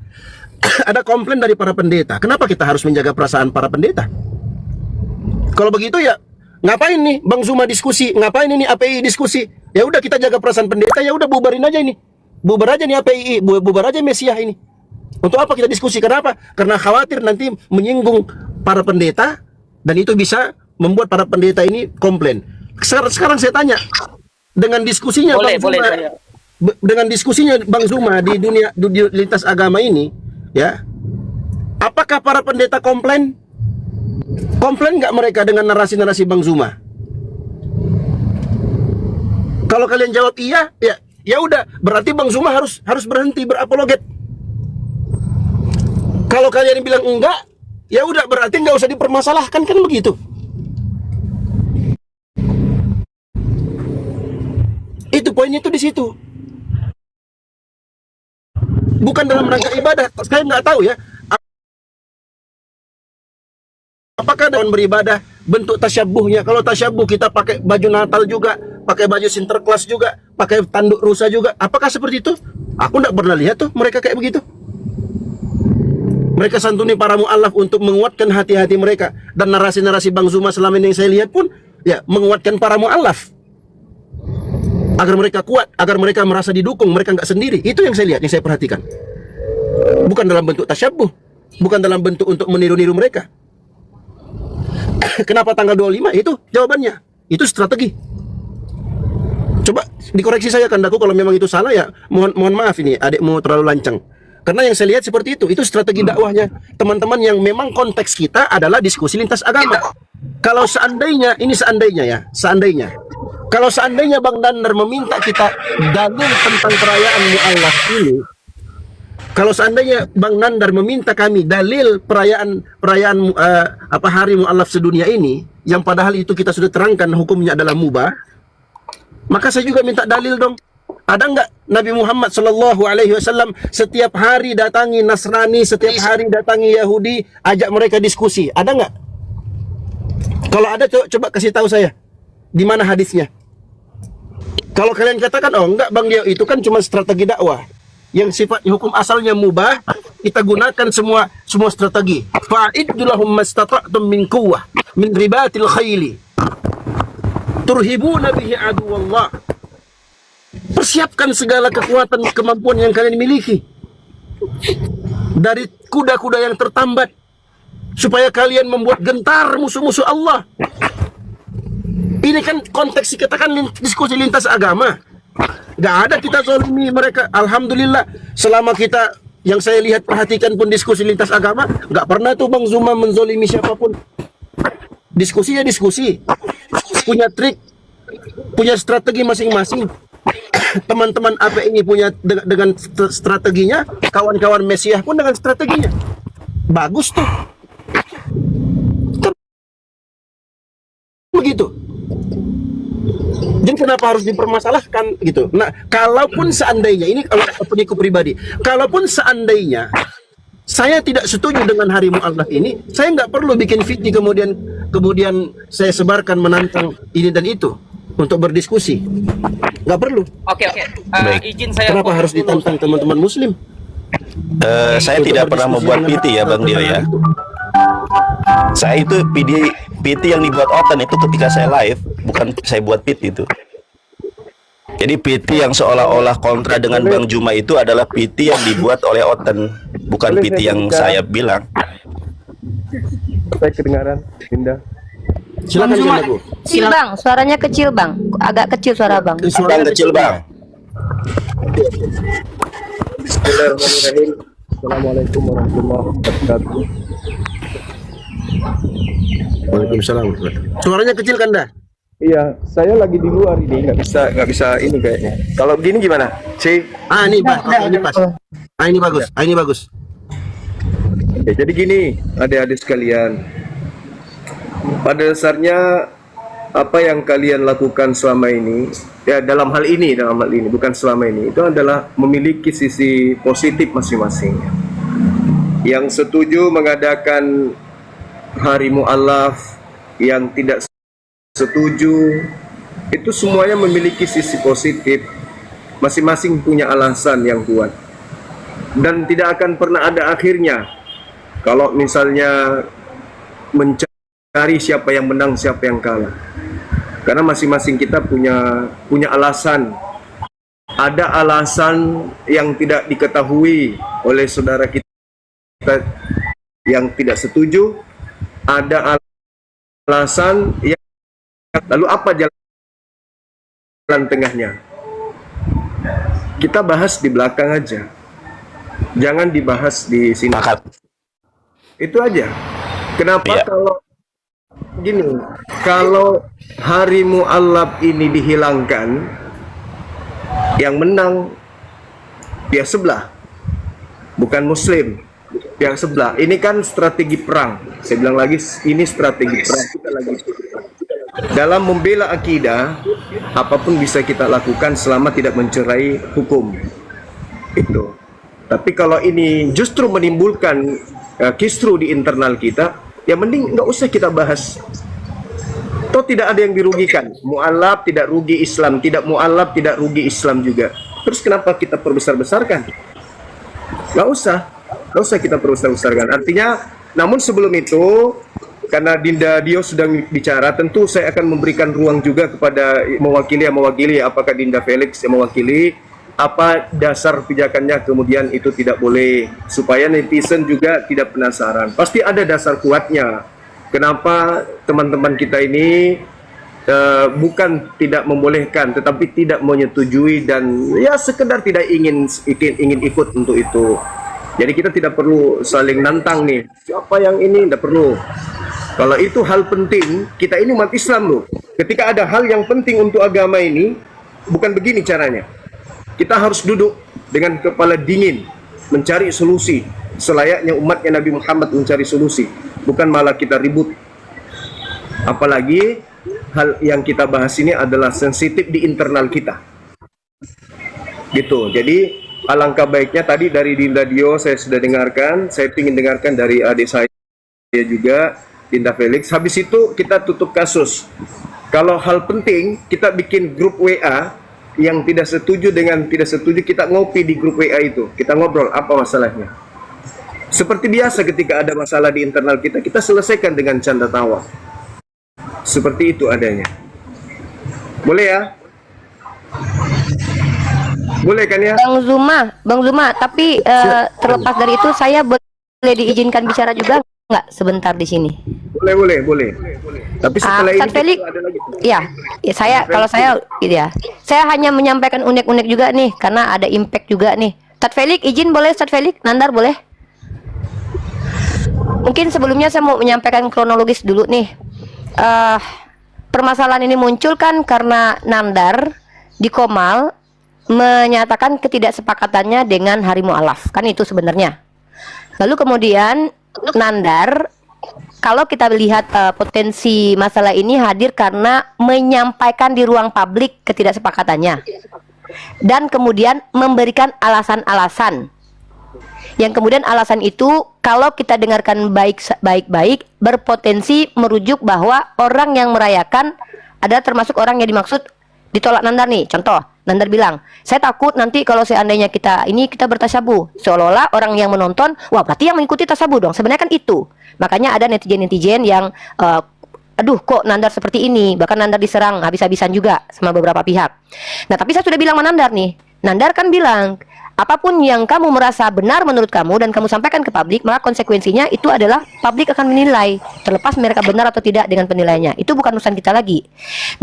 ada komplain dari para pendeta. Kenapa kita harus menjaga perasaan para pendeta? Kalau begitu ya ngapain nih Bang Zuma diskusi? Ngapain ini API diskusi? Ya udah kita jaga perasaan pendeta, ya udah bubarin aja ini. Bubar aja nih API, bubar aja Mesiah ini. Untuk apa kita diskusi? Kenapa? Karena khawatir nanti menyinggung para pendeta dan itu bisa membuat para pendeta ini komplain. Sekarang saya tanya, dengan diskusinya Bang Zuma, dengan diskusinya Bang Zuma di dunia lintas agama ini, ya, apakah para pendeta komplain? Komplain nggak mereka dengan narasi-narasi Bang Zuma? Kalau kalian jawab iya, ya udah, berarti Bang Zuma harus berhenti berapologet. Kalau kalian bilang enggak, ya udah berarti nggak usah dipermasalahkan, kan begitu. Itu poinnya itu di situ. Bukan dalam rangka ibadah. Saya nggak tahu ya. Apakah dalam beribadah bentuk tasyabuhnya? Kalau tasyabuh kita pakai baju Natal juga, pakai baju Sinterklas juga, pakai tanduk rusa juga. Apakah seperti itu? Aku nggak pernah lihat tuh mereka kayak begitu. Mereka santuni para mu'alaf untuk menguatkan hati-hati mereka. Dan narasi-narasi Bang Zuma selama ini yang saya lihat pun ya menguatkan para mu'alaf agar mereka kuat, agar mereka merasa didukung, mereka nggak sendiri. Itu yang saya lihat, yang saya perhatikan. Bukan dalam bentuk tasyabuh, bukan dalam bentuk untuk meniru-niru mereka. Kenapa tanggal 25? Itu jawabannya. Itu strategi. Coba dikoreksi saya Kandaku kalau memang itu salah ya. Mohon maaf ini adikmu terlalu lancang. Karena yang saya lihat seperti itu strategi dakwahnya teman-teman yang memang konteks kita adalah diskusi lintas agama. Kalau seandainya, ini seandainya ya, seandainya. Kalau seandainya Bang Nandar meminta kita dalil tentang perayaan mu'alaf ini, kalau seandainya Bang Nandar meminta kami dalil perayaan hari mu'alaf sedunia ini, yang padahal itu kita sudah terangkan hukumnya adalah mubah, maka saya juga minta dalil dong. Ada nggak Nabi Muhammad SAW setiap hari datangi Nasrani, setiap hari datangi Yahudi, ajak mereka diskusi? Ada nggak? Kalau ada coba kasih tahu saya di mana hadisnya. Kalau kalian katakan oh enggak Bang Dio, itu kan cuma strategi dakwah yang sifat hukum asalnya mubah, kita gunakan semua strategi. Fa'iddu lahum mastata'tum min quwwah min ribatil khayli turhibuna bihi aduwallah. Persiapkan segala kekuatan kemampuan yang kalian miliki dari kuda-kuda yang tertambat supaya kalian membuat gentar musuh-musuh Allah. Ini kan konteks kita kan diskusi lintas agama. Gak ada kita zalimi mereka. Alhamdulillah selama kita yang saya lihat perhatikan pun diskusi lintas agama, gak pernah tuh Bang Zuma menzolimi siapapun. Diskusi ya diskusi, punya trik, punya strategi masing-masing. Teman-teman API punya dengan strateginya, kawan-kawan Mesiah pun dengan strateginya. Bagus tuh. Begitu. Jadi kenapa harus dipermasalahkan gitu? Nah, kalaupun seandainya ini kalau peniku pribadi, kalaupun seandainya saya tidak setuju dengan hari mu'alaf ini, saya nggak perlu bikin fitih kemudian saya sebarkan menantang ini dan itu untuk berdiskusi. Nggak perlu. Oke. Izin saya. Kenapa harus ditantang teman-teman Muslim? Saya tidak pernah membuat PT ya Bang Dio ya. Saya itu PT yang dibuat Otan itu ketika saya live, bukan saya buat PT itu. Jadi PT yang seolah-olah kontra dengan Bang Juma itu adalah PT yang dibuat oleh Otan, bukan PT yang saya bilang. Saya kedengaran, Indah. Silakan Bang Juma. Kecil Bang, suaranya kecil Bang, agak kecil suara Bang. Suara kecil Bang. Bismillahirrahmanirrahim. Assalamualaikum warahmatullahi wabarakatuh. Waalaikumsalam. Suaranya kecil kan dah? Iya, saya lagi di luar ini, nggak bisa ini kayaknya. Kalau begini gimana? Ini ini pas. Ini bagus. Ini bagus. Oke, jadi gini, adik-adik sekalian. Pada dasarnya apa yang kalian lakukan selama ini, ya dalam hal ini bukan selama ini, itu adalah memiliki sisi positif masing-masing. Yang setuju mengadakan hari mu'alaf, yang tidak setuju, itu semuanya memiliki sisi positif, masing-masing punya alasan yang kuat dan tidak akan pernah ada akhirnya kalau misalnya mencari siapa yang menang, siapa yang kalah, karena masing-masing kita punya alasan. Ada alasan yang tidak diketahui oleh saudara kita yang tidak setuju, ada alasan yang lalu apa jalan tengahnya? Kita bahas di belakang aja, jangan dibahas di sini. Itu aja. Kenapa kalau gini, kalau hari mu'alaf ini dihilangkan, yang menang pihak sebelah, bukan Muslim. pihak sebelah. Ini kan strategi perang. Saya bilang lagi, ini strategi perang. Kita lagi dalam membela akidah, apapun bisa kita lakukan selama tidak mencerai hukum. Itu. Tapi kalau ini justru menimbulkan kisru di internal kita, ya mending nggak usah kita bahas. Toh tidak ada yang dirugikan. Mu'alaf tidak rugi Islam, tidak mu'alaf tidak rugi Islam juga. Terus kenapa kita perbesar-besarkan? Nggak usah kita perbesar-besarkan. Artinya, namun sebelum itu, karena Dinda Dio sudah bicara, tentu saya akan memberikan ruang juga kepada mewakili, apakah Dinda Felix yang mewakili, apa dasar pijakannya, kemudian itu tidak boleh, supaya netizen juga tidak penasaran. Pasti ada dasar kuatnya. Kenapa teman-teman kita ini bukan tidak membolehkan, tetapi tidak menyetujui dan ya sekedar tidak ingin ikut untuk itu. Jadi kita tidak perlu saling nantang nih, siapa yang ini, tidak perlu. Kalau itu hal penting, kita ini umat Islam loh. Ketika ada hal yang penting untuk agama ini, bukan begini caranya. Kita harus duduk dengan kepala dingin, mencari solusi, selayaknya umatnya Nabi Muhammad mencari solusi. Bukan malah kita ribut. Apalagi hal yang kita bahas ini adalah sensitif di internal kita. Gitu, jadi alangkah baiknya tadi dari Dinda Dio saya sudah dengarkan, saya ingin dengarkan dari adik saya juga, Dinda Felix. Habis itu kita tutup kasus. Kalau hal penting, kita bikin grup WA yang tidak setuju dengan tidak setuju, kita ngopi di grup WA itu. Kita ngobrol apa masalahnya. Seperti biasa ketika ada masalah di internal kita, kita selesaikan dengan canda tawa. Seperti itu adanya. Boleh ya? Boleh kan ya? Bang Zuma, tapi terlepas dari itu saya boleh diizinkan bicara juga nggak sebentar di sini? Boleh. Tapi setelah ini Felix, ada lagi. ya saya hanya menyampaikan unek-unek juga nih karena ada impact juga nih. Ustadz Felix izin boleh, Ustadz Felix, Nandar boleh? Mungkin sebelumnya saya mau menyampaikan kronologis dulu nih. Permasalahan ini muncul kan karena Nandar di Komal menyatakan ketidaksepakatannya dengan Hari Mu'alaf, kan itu sebenarnya. Lalu kemudian Nandar, kalau kita lihat potensi masalah ini hadir karena menyampaikan di ruang publik ketidaksepakatannya dan kemudian memberikan alasan-alasan yang kemudian alasan itu kalau kita dengarkan baik-baik berpotensi merujuk bahwa orang yang merayakan adalah termasuk orang yang dimaksud ditolak Nandar nih. Contoh, Nandar bilang, saya takut nanti kalau seandainya kita bertasabuh, seolah-olah orang yang menonton, wah berarti yang mengikuti tasabuh dong. Sebenarnya kan itu. Makanya ada netizen-netizen yang aduh kok Nandar seperti ini, bahkan Nandar diserang habis-habisan juga sama beberapa pihak. Nah tapi saya sudah bilang sama Nandar nih, Nandar kan bilang apapun yang kamu merasa benar menurut kamu dan kamu sampaikan ke publik, maka konsekuensinya itu adalah publik akan menilai, terlepas mereka benar atau tidak dengan penilaiannya. Itu bukan urusan kita lagi.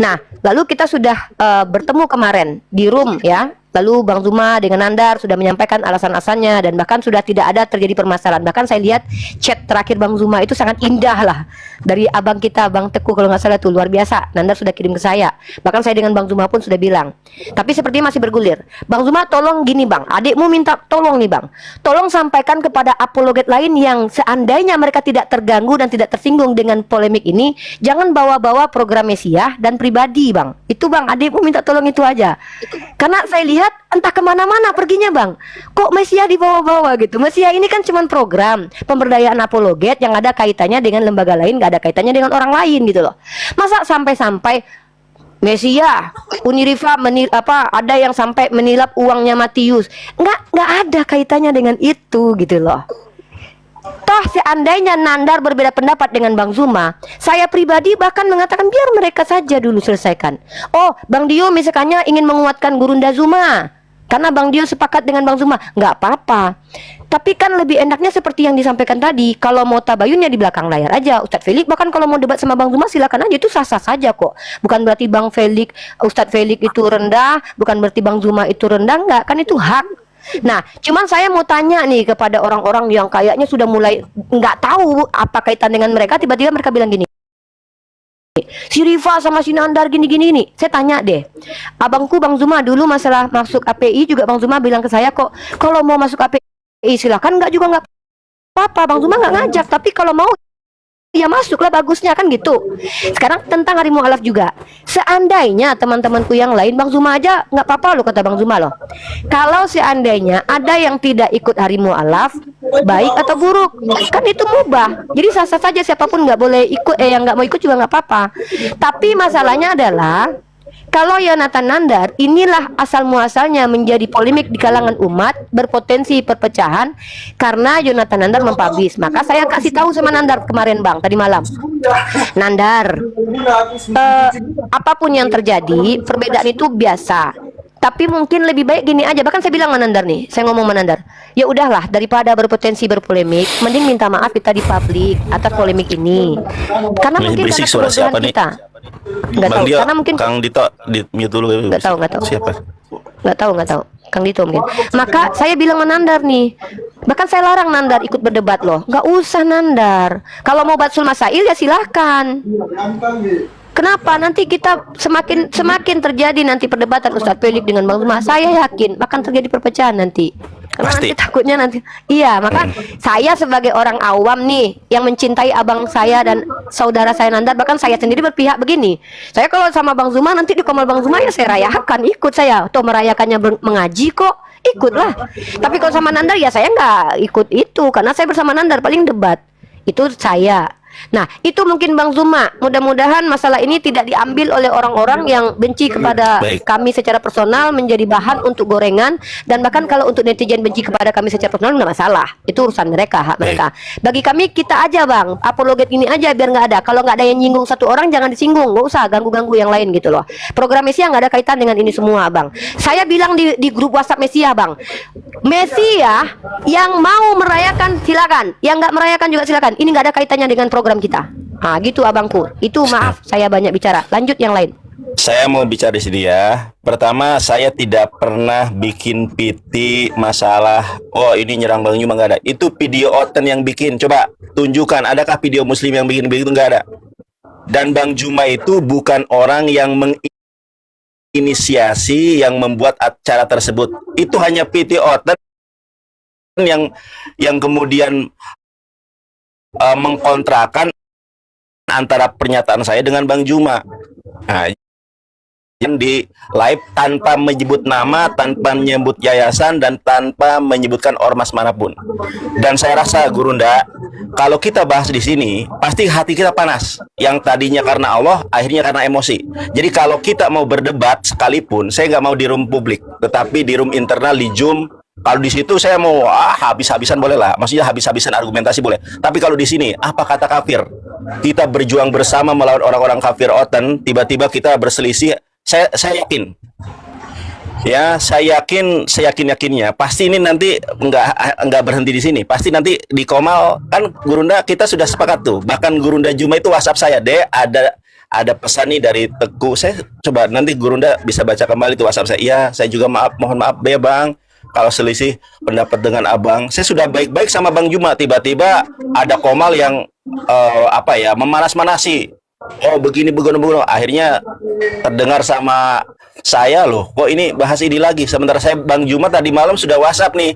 Nah, lalu kita sudah bertemu kemarin di room ya. Lalu Bang Zuma dengan Nandar sudah menyampaikan alasan-alasannya dan bahkan sudah tidak ada terjadi permasalahan. Bahkan saya lihat chat terakhir Bang Zuma itu sangat indah lah. Dari abang kita, Bang Teguh kalau nggak salah tuh, luar biasa. Nandar sudah kirim ke saya. Bahkan saya dengan Bang Zuma pun sudah bilang. Tapi sepertinya masih bergulir. Bang Zuma tolong gini Bang, adikmu minta tolong nih Bang. Tolong sampaikan kepada apologet lain yang seandainya mereka tidak terganggu dan tidak tersinggung dengan polemik ini, jangan bawa-bawa program Mesiah dan pribadi Bang. Itu Bang, adikmu minta tolong itu aja. Karena saya lihat entah kemana-mana perginya Bang. Kok Mesiah dibawa-bawa gitu. Mesiah ini kan cuma program pemberdayaan apologet yang ada kaitannya dengan lembaga lain, gak ada kaitannya dengan orang lain gitu loh. Masa sampai-sampai Mesiah, Uniriva ada yang sampai menilap uangnya Matius. Nggak ada kaitannya dengan itu gitu loh. Toh seandainya Nandar berbeda pendapat dengan Bang Zuma, saya pribadi bahkan mengatakan biar mereka saja dulu selesaikan. Oh, Bang Dio misalnya ingin menguatkan Gurunda Zuma karena Bang Dio sepakat dengan Bang Zuma, nggak apa-apa. Tapi kan lebih enaknya seperti yang disampaikan tadi, kalau mau tabayunnya di belakang layar aja. Ustadz Felix bahkan kalau mau debat sama Bang Zuma silakan aja, itu sah-sah saja kok. Bukan berarti Bang Felix, Ustadz Felix itu rendah, bukan berarti Bang Zuma itu rendah, nggak, kan itu hak. Nah, cuman saya mau tanya nih kepada orang-orang yang kayaknya sudah mulai nggak tahu apa kaitan dengan mereka, tiba-tiba mereka bilang gini, si Riva sama si Nandar gini-gini nih. Saya tanya deh, abangku Bang Zuma dulu masalah masuk API juga Bang Zuma bilang ke saya kok, kalau mau masuk API silakan, nggak juga nggak apa-apa, Bang Zuma nggak ngajak, tapi kalau mau ya masuklah, bagusnya kan gitu. Sekarang tentang hari mualaf juga. Seandainya teman-temanku yang lain, Bang Zuma aja nggak apa-apa loh, kata Bang Zuma loh. Kalau seandainya ada yang tidak ikut hari mualaf, baik atau buruk, kan itu mubah. Jadi sah-sah saja, siapapun nggak boleh ikut, yang nggak mau ikut juga nggak apa-apa. Tapi masalahnya adalah kalau Yonatan Nandar, inilah asal muasalnya menjadi polemik di kalangan umat, berpotensi perpecahan karena Yonatan Nandar mempublish. Maka saya kasih tahu sama Nandar kemarin, Bang, tadi malam. Nandar, apapun yang terjadi, perbedaan itu biasa. Tapi mungkin lebih baik gini aja. Bahkan saya bilang sama Nandar nih, saya ngomong sama Nandar, ya udahlah, daripada berpotensi berpolemik, mending minta maaf kita di publik atas polemik ini. Karena mungkin karena kebodohan kita. Nggak tahu, karena mungkin Kang Dito di mute dulu. nggak tahu Siapa? nggak tahu Kang Dito mungkin. Maka saya bilang sama Nandar nih, bahkan saya larang Nandar ikut berdebat loh. Nggak usah Nandar, kalau mau Batsul Masail ya silahkan. Kenapa? Nanti kita semakin terjadi nanti perdebatan Ustadz Pelik dengan Bang Zuma. Saya yakin akan terjadi perpecahan nanti. Karena Pasti. nanti takutnya nanti. Iya, maka saya sebagai orang awam nih yang mencintai abang saya dan saudara saya Nandar, bahkan saya sendiri berpihak begini. Saya kalau sama Bang Zuma nanti di Komal Bang Zuma ya saya rayakan, ikut saya. Atau merayakannya mengaji kok, ikutlah. Tapi kalau sama Nandar ya saya nggak ikut itu, karena saya bersama Nandar paling debat. Itu saya. Nah, itu mungkin Bang Zuma. Mudah-mudahan masalah ini tidak diambil oleh orang-orang yang benci kepada kami secara personal menjadi bahan untuk gorengan. Dan bahkan kalau untuk netizen benci kepada kami secara personal nggak masalah. Itu urusan mereka, hak mereka. Bagi kami kita aja Bang, apologet ini aja biar nggak ada. Kalau nggak ada yang nyinggung satu orang jangan disinggung, nggak usah ganggu-ganggu yang lain gitu loh. Program Mesia nggak ada kaitan dengan ini semua Bang. Saya bilang di grup WhatsApp Mesia Bang, Mesia yang mau merayakan silakan, yang nggak merayakan juga silakan. Ini nggak ada kaitannya dengan program kita. Nah, gitu abangku. Itu maaf saya banyak bicara. Lanjut yang lain. Saya mau bicara di sini ya. Pertama, saya tidak pernah bikin PT masalah ini nyerang Bang Zuma, nggak ada. Itu video Oten yang bikin. Coba tunjukkan, adakah video Muslim yang bikin begitu? Nggak ada. Dan Bang Zuma itu bukan orang yang menginisiasi yang membuat acara tersebut. Itu hanya PT Oten yang kemudian mengkontrakan antara pernyataan saya dengan Bang Zuma. Nah, yang di live tanpa menyebut nama, tanpa menyebut yayasan, dan tanpa menyebutkan ormas manapun. Dan saya rasa Gurunda, kalau kita bahas di sini, pasti hati kita panas. Yang tadinya karena Allah, akhirnya karena emosi. Jadi kalau kita mau berdebat sekalipun, saya nggak mau di room publik, tetapi di room internal, di Zoom. Kalau di situ saya mau habis-habisan boleh lah, maksudnya habis-habisan argumentasi boleh. Tapi kalau di sini apa kata kafir? Kita berjuang bersama melawan orang-orang kafir Oten, tiba-tiba kita berselisih. Saya yakin, ya saya yakinnya pasti ini nanti nggak berhenti di sini. Pasti nanti di Komal kan Gurunda kita sudah sepakat tuh. Bahkan Gurunda Zuma itu WhatsApp saya deh, ada pesan nih dari Teguh. Saya coba nanti Gurunda bisa baca kembali tuh WhatsApp saya. Iya, saya juga mohon maaf ya Bang, kalau selisih pendapat dengan abang. Saya sudah baik-baik sama Bang Zuma, tiba-tiba ada Komal yang memanas-manasi. Oh begini. Akhirnya terdengar sama saya loh, kok ini bahas ini lagi. Sementara saya Bang Zuma tadi malam sudah WhatsApp nih.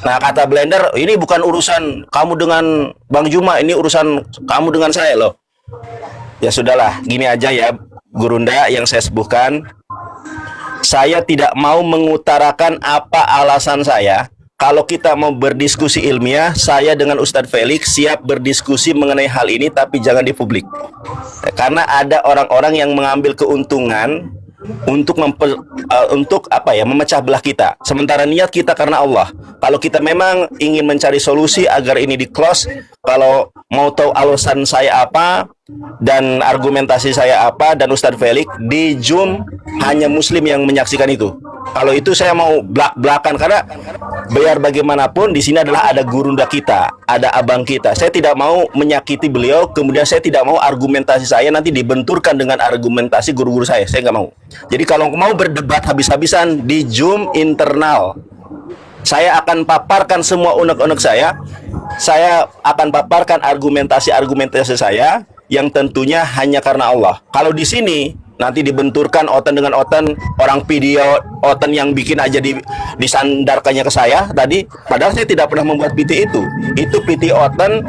Nah kata Blender, ini bukan urusan kamu dengan Bang Zuma, ini urusan kamu dengan saya loh. Ya sudahlah, gini aja ya Gurunda yang saya sebutkan. Saya tidak mau mengutarakan apa alasan saya. Kalau kita mau berdiskusi ilmiah, saya dengan Ustadz Felix siap berdiskusi mengenai hal ini, tapi jangan di publik. Karena ada orang-orang yang mengambil keuntungan untuk memecah belah kita. Sementara niat kita karena Allah. Kalau kita memang ingin mencari solusi agar ini di-close, kalau mau tahu alasan saya apa dan argumentasi saya apa dan Ustadz Felix di Zoom hanya Muslim yang menyaksikan itu. Kalau itu saya mau belak-belakan, karena biar bagaimanapun di sini adalah ada Gurunda kita, ada abang kita. Saya tidak mau menyakiti beliau, kemudian saya tidak mau argumentasi saya nanti dibenturkan dengan argumentasi guru-guru saya. Saya nggak mau. Jadi kalau mau berdebat habis-habisan di Zoom internal, saya akan paparkan semua unek-unek saya. Saya akan paparkan argumentasi saya yang tentunya hanya karena Allah. Kalau di sini nanti dibenturkan Oten dengan Oten, orang video Oten yang bikin aja disandarkannya ke saya tadi, padahal saya tidak pernah membuat PT itu PT Oten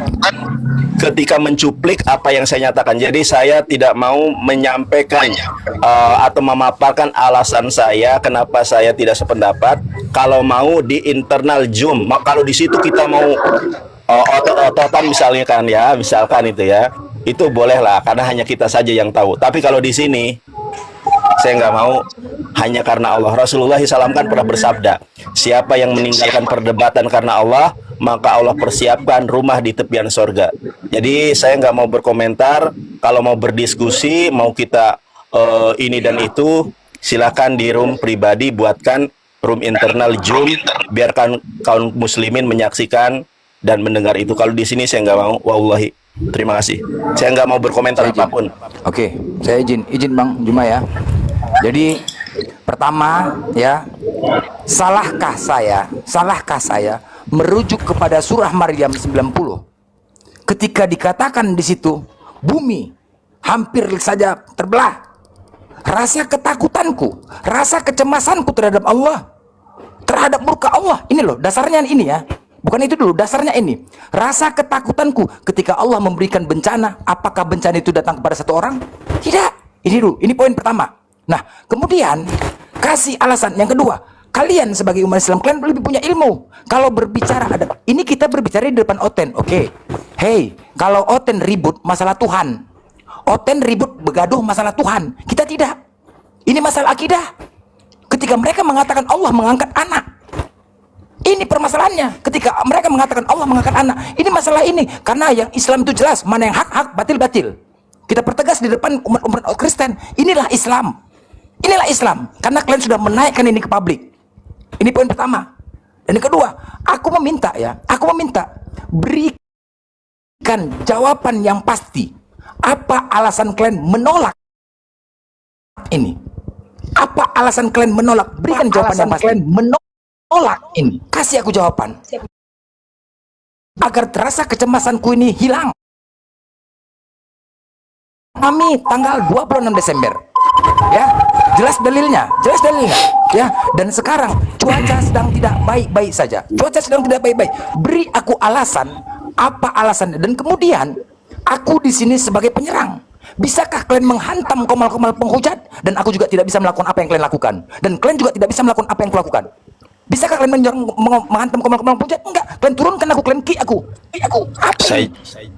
ketika mencuplik apa yang saya nyatakan. Jadi saya tidak mau menyampaikan atau memaparkan alasan saya kenapa saya tidak sependapat. Kalau mau di internal Zoom, kalau di situ kita mau otot-ototan misalnya kan ya, misalkan itu ya, itu bolehlah karena hanya kita saja yang tahu. Tapi kalau di sini saya nggak mau, hanya karena Allah. Rasulullah SAW kan pernah bersabda, siapa yang meninggalkan perdebatan karena Allah, maka Allah persiapkan rumah di tepian sorga. Jadi saya nggak mau berkomentar. Kalau mau berdiskusi, mau kita ini dan itu, silakan di room pribadi, buatkan room internal Zoom, biarkan kaum muslimin menyaksikan dan mendengar itu. Kalau di sini saya nggak mau. Wallahi, terima kasih. Saya nggak mau berkomentar apapun. Oke, saya izin Bang Juma ya. Jadi pertama ya, salahkah saya merujuk kepada surah Maryam 90 ketika dikatakan di situ bumi hampir saja terbelah. Rasa ketakutanku, rasa kecemasanku terhadap Allah, terhadap murka Allah, ini loh dasarnya ini ya. Bukan itu dulu, dasarnya ini. Rasa ketakutanku ketika Allah memberikan bencana, apakah bencana itu datang kepada satu orang? Tidak. Ini dulu, ini poin pertama. Nah, kemudian kasih alasan yang kedua. Kalian sebagai umat Islam, kalian lebih punya ilmu. Kalau berbicara ada, ini kita berbicara di depan Oten, oke. Hey, kalau Oten ribut masalah Tuhan, Oten ribut begaduh masalah Tuhan, kita tidak. Ini masalah akidah. Ketika mereka mengatakan Allah mengangkat anak, ini permasalahannya. Ketika mereka mengatakan Allah mengangkat anak, ini masalah ini. Karena yang Islam itu jelas, mana yang hak, batil. Kita pertegas di depan umat Kristen, inilah Islam. Inilah Islam. Karena kalian sudah menaikkan ini ke publik. Ini poin pertama. Dan yang kedua, aku meminta berikan jawaban yang pasti. Apa alasan kalian menolak ini? Apa alasan kalian menolak? Berikan jawaban yang pasti. Menolak ini. Kasih aku jawaban. Agar terasa kecemasanku ini hilang. Kami tanggal 26 Desember. Ya, jelas dalilnya. Ya, dan sekarang cuaca sedang tidak baik-baik saja. Beri aku alasan, apa alasannya? Dan kemudian aku di sini sebagai penyerang. Bisakah kalian menghantam komal-komal penghujat? Dan aku juga tidak bisa melakukan apa yang kalian lakukan. Dan kalian juga tidak bisa melakukan apa yang kulakukan. Bisakah kalian menghantam komal-komal penghujat? Enggak. Kalian turunkan aku, kalian kick aku. Apa?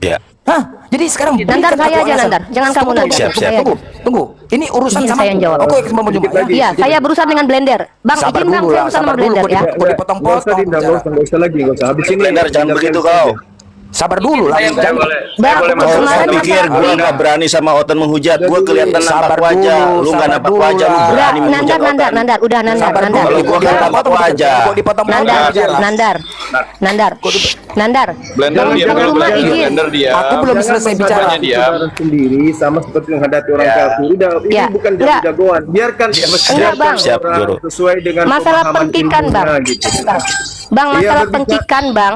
Ya. Hah? Jadi sekarang Nandar, saya aja Nandar. Jangan kamu Nandar. Siap. Tunggu. Ini urusan sama saya yang jawab. Oke, mau jumpa. Iya, saya berurusan dengan blender. Bang, Sabar izinkan dulu saya lah, berurusan sama blender ya. Kok dipotong-potong. Nggak usah. Habis ini Blender, jangan begitu kau. Sabar dulu lah. Bang, Saya kemarin pikir gue nggak berani sama Oten menghujat. Gue kelihatan nampak wajah. Lu nggak nampak wajah. Lu berani menghujat Oten. Nandar, udah Nandar. Kalau gue kan nampak wajah. Nandar. Blender Izin. Aku belum selesai bicara. sendiri sama seperti menghadapi orang kafir. Ini bukan jago-jagoan. Biarkan Enggak, Bang. Siap, Guru. sesuai dengan Masalah pemahaman pengkikan, ilmunya, Bang. gitu. Bang, Iya, masalah berbicara- pengkikan, Bang.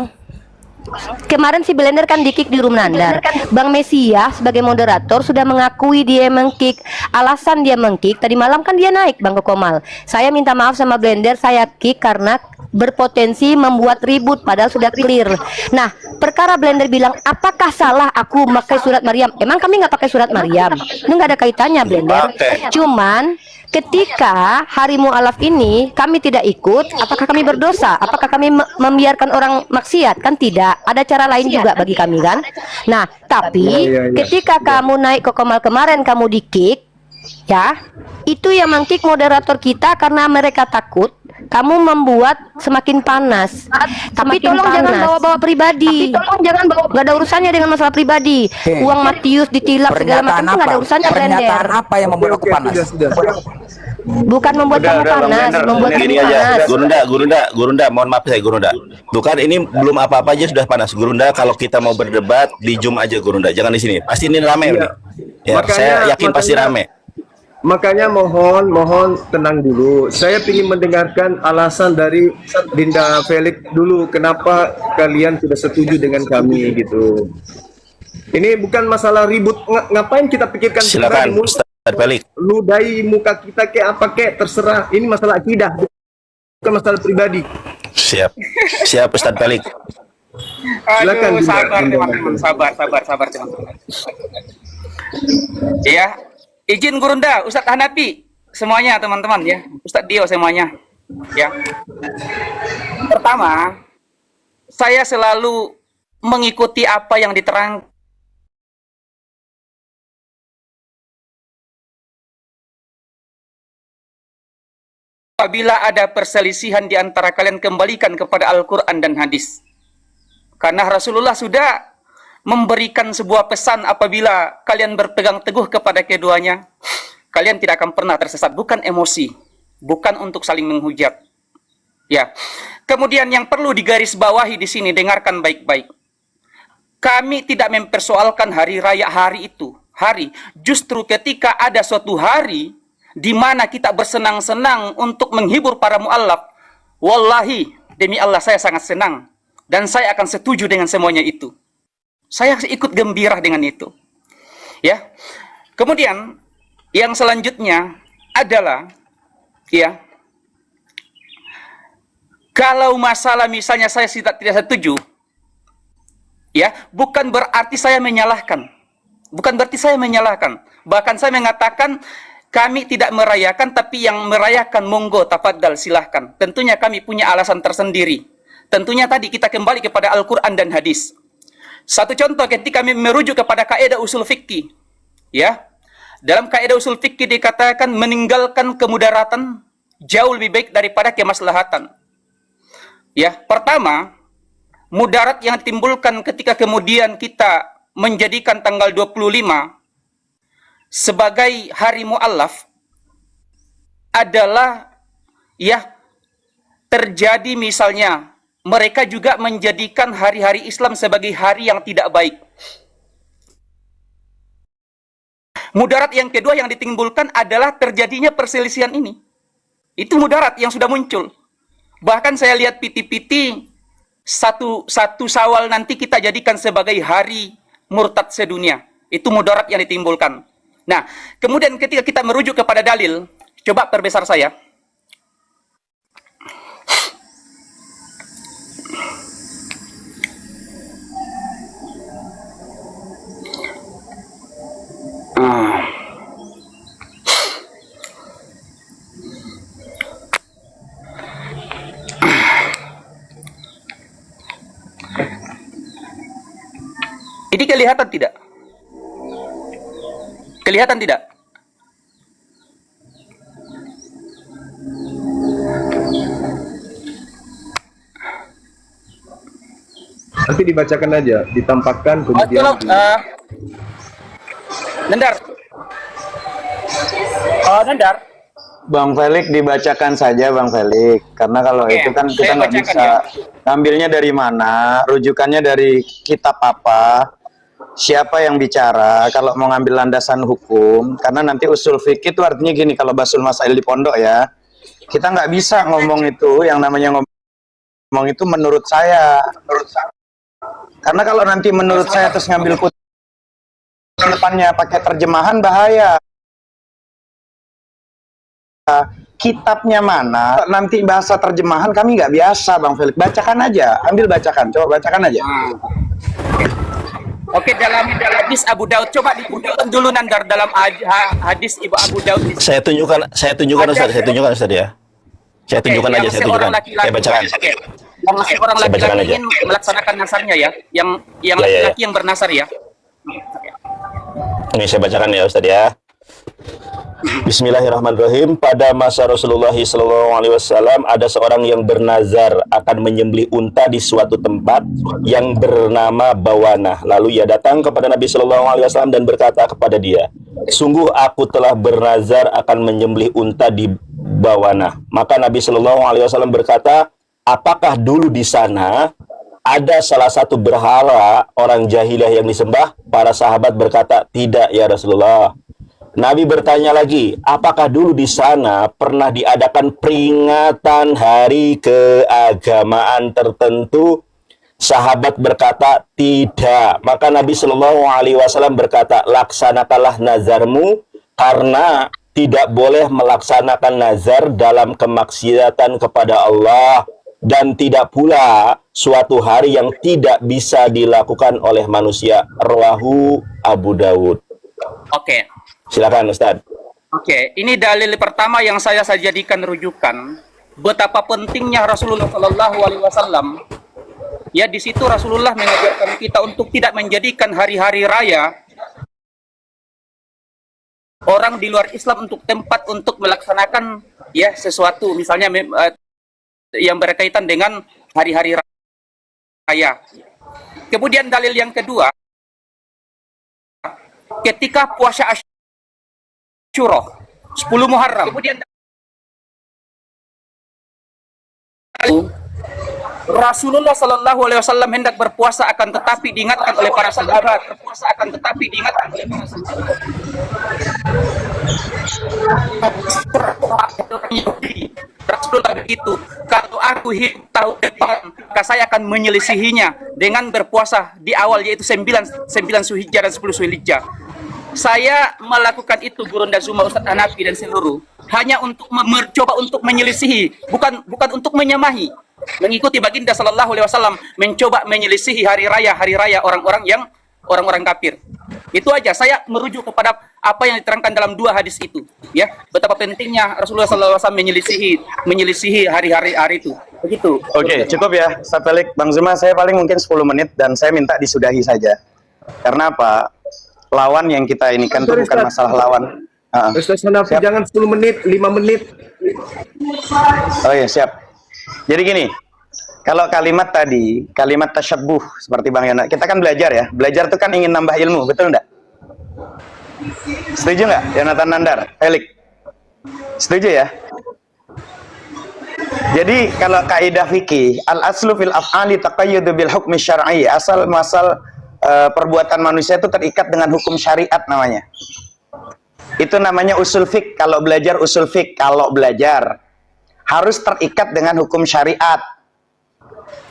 Kemarin si Blender kan di-kick di room Nandar. Bang Mesia sebagai moderator sudah mengakui dia meng-kick. Alasan dia meng-kick, tadi malam kan dia naik Bang ke Komal. Saya minta maaf sama Blender, saya kick karena berpotensi membuat ribut padahal sudah clear. Nah, perkara Blender bilang, apakah salah aku pakai surat Maryam? Emang kami nggak pakai surat Maryam. Ini nggak ada kaitannya Blender. Cuman ketika hari mu'alaf ini kami tidak ikut, apakah kami berdosa? Apakah kami membiarkan orang maksiat? Kan tidak. Ada cara lain juga bagi kami kan. Nah, tapi ketika kamu naik ke Komal kemarin, kamu di-kick, ya, itu yang meng-kick moderator kita karena mereka takut kamu membuat semakin panas. Tapi tolong jangan bawa-bawa pribadi. Gak ada urusannya dengan masalah pribadi. Uang Matius ditilap segala macam itu gak ada urusannya Blender. Pernyataan apa yang membuat aku panas? Bukan membuat kamu panas, membuat kamu Gini aja, panas. Gurunda, mohon maaf saya Gurunda. Bukan ini belum apa-apa aja sudah panas. Gurunda, kalau kita mau berdebat di Zoom aja Gurunda, jangan di sini. Pasti ini rame nih. Ya, saya yakin pasti rame. Makanya mohon tenang dulu. Saya ingin mendengarkan alasan dari Dinda Felix dulu. Kenapa kalian tidak setuju dengan kami gitu? Ini bukan masalah ribut. Ngapain kita pikirkan Silakan. pribadi? Pelik. ludahi muka kita kayak apa kayak terserah. Ini masalah akidah, bukan masalah pribadi. Siap. Siap Ustadz Pelik. Silakan, Aduh, Bunda. sabar teman-teman, sabar teman-teman. Ya, izin Gurunda, Ustadz Hanafi, semuanya teman-teman ya, Ustadz Dio semuanya. Ya. Pertama, saya selalu mengikuti apa yang diterangkan apabila ada perselisihan di antara kalian, kembalikan kepada Al-Quran dan hadis. Karena Rasulullah sudah memberikan sebuah pesan, apabila kalian berpegang teguh kepada keduanya, kalian tidak akan pernah tersesat. Bukan emosi, bukan untuk saling menghujat. Ya. Kemudian yang perlu digarisbawahi di sini, dengarkan baik-baik. Kami tidak mempersoalkan hari raya hari itu. Justru ketika ada suatu hari di mana kita bersenang-senang untuk menghibur para mu'allaf, wallahi, demi Allah saya sangat senang. Dan saya akan setuju dengan semuanya itu. Saya ikut gembira dengan itu. Ya. Kemudian yang selanjutnya adalah, ya, kalau masalah misalnya saya tidak setuju, ya, bukan berarti saya menyalahkan. Bukan berarti saya menyalahkan. Bahkan saya mengatakan kami tidak merayakan, tapi yang merayakan monggo, tafadhal, silahkan. Tentunya kami punya alasan tersendiri. Tentunya tadi kita kembali kepada Al-Quran dan hadis. Satu contoh ketika kami merujuk kepada kaidah usul fikih. Ya. Dalam kaidah usul fikih dikatakan meninggalkan kemudaratan jauh lebih baik daripada kemaslahatan. Ya, pertama, mudarat yang ditimbulkan ketika kemudian kita menjadikan tanggal 25 sebagai hari mu'allaf adalah, ya, terjadi misalnya mereka juga menjadikan hari-hari Islam sebagai hari yang tidak baik. Mudarat yang kedua yang ditimbulkan adalah terjadinya perselisihan ini. Itu mudarat yang sudah muncul. Bahkan saya lihat piti-piti satu Syawal nanti kita jadikan sebagai hari murtad sedunia. Itu mudarat yang ditimbulkan. Nah, kemudian ketika kita merujuk kepada dalil, coba perbesar saya. Ini kelihatan tidak? Kelihatan tidak? Nanti dibacakan aja, ditampakkan kemudian. Nandar. Nandar. Bang Felix, dibacakan saja Bang Felix, karena kalau itu kan kita nggak bisa ngambilnya dari mana, rujukannya dari kitab apa, siapa yang bicara, kalau mau ngambil landasan hukum, karena nanti usul fikih itu artinya gini, kalau basul masail di pondok ya, kita nggak bisa ngomong itu, yang namanya ngomong itu menurut saya. Karena kalau nanti menurut saya terus ngambil kutipannya pakai terjemahan bahaya. Kitabnya mana, nanti bahasa terjemahan kami nggak biasa Bang Felix. Bacakan aja, ambil bacakan, coba bacakan aja. Oke, dalam hadis Abu Daud, coba ditunjukkan dulu Nandar dalam hadis Ibu Abu Daud. Saya tunjukkan Ustaz ya. Saya tunjukkan aja, saya tunjukkan. Saya bacakan. Yang seorang laki-laki ingin melaksanakan nasarnya ya, yang laki-laki yang bernasar ya. Ini saya bacakan ya Ustaz ya. Bismillahirrahmanirrahim. Pada masa Rasulullah SAW ada seorang yang bernazar akan menyembelih unta di suatu tempat yang bernama Bawanah. Lalu ia datang kepada Nabi SAW dan berkata kepada dia, sungguh aku telah bernazar akan menyembelih unta di Bawanah. Maka Nabi SAW berkata, apakah dulu di sana ada salah satu berhala orang jahiliyah yang disembah? Para sahabat berkata, tidak ya Rasulullah. Nabi bertanya lagi, apakah dulu di sana pernah diadakan peringatan hari keagamaan tertentu? Sahabat berkata, tidak. Maka Nabi SAW berkata, laksanakanlah nazarmu karena tidak boleh melaksanakan nazar dalam kemaksiatan kepada Allah, dan tidak pula suatu hari yang tidak bisa dilakukan oleh manusia. Rawahu Abu Dawud. Oke. Silakan Ustaz. Oke, ini dalil pertama yang saya jadikan rujukan betapa pentingnya Rasulullah Shallallahu Alaihi Wasallam. Ya, di situ Rasulullah mengajarkan kita untuk tidak menjadikan hari-hari raya orang di luar Islam untuk tempat untuk melaksanakan ya sesuatu, misalnya yang berkaitan dengan hari-hari raya. Kemudian dalil yang kedua, ketika puasa Asyura 10 Muharram, kemudian Rasulullah Shallallahu Alaihi Wasallam hendak berpuasa, akan tetapi diingatkan oleh para sahabat. Rasulullah begitu, kalau aku hidup tahun depan, maka saya akan menyelisihinya dengan berpuasa di awal, yaitu 9 Zulhijjah dan 10 Zulhijjah. Saya melakukan itu, Gurunda Zuma, Ustadz Hanafi dan seluruh, hanya untuk mencoba untuk menyelisihi, bukan untuk menyamahi. Mengikuti baginda Sallallahu Alaihi Wasallam, mencoba menyelisihi hari raya orang-orang kafir. Itu aja. Saya merujuk kepada apa yang diterangkan dalam 2 hadis itu, ya, betapa pentingnya Rasulullah Sallallahu Alaihi Wasallam menyelisihi hari-hari itu. Begitu. Oke, cukup ya, Ustaz Felix. Bang Zuma, saya paling mungkin 10 menit dan saya minta disudahi saja. Karena apa? Lawan yang kita ini kan itu bukan masalah lawan. Ustaz Hanafi, jangan 10 menit, 5 menit. Oh iya, siap. Jadi gini, kalau kalimat tadi, kalimat tasyabbuh seperti Bang Yona, kita kan belajar ya. Belajar itu kan ingin nambah ilmu, betul enggak? Setuju nggak, Yonatan Nandar, Felix? Setuju ya? Jadi kalau kaidah fikih, al-aslu fil af'ali taqayyudu bil hukmi syar'i, asal muasal perbuatan manusia itu terikat dengan hukum syariat namanya. Itu namanya usul fik. Kalau belajar usul fik, kalau belajar harus terikat dengan hukum syariat.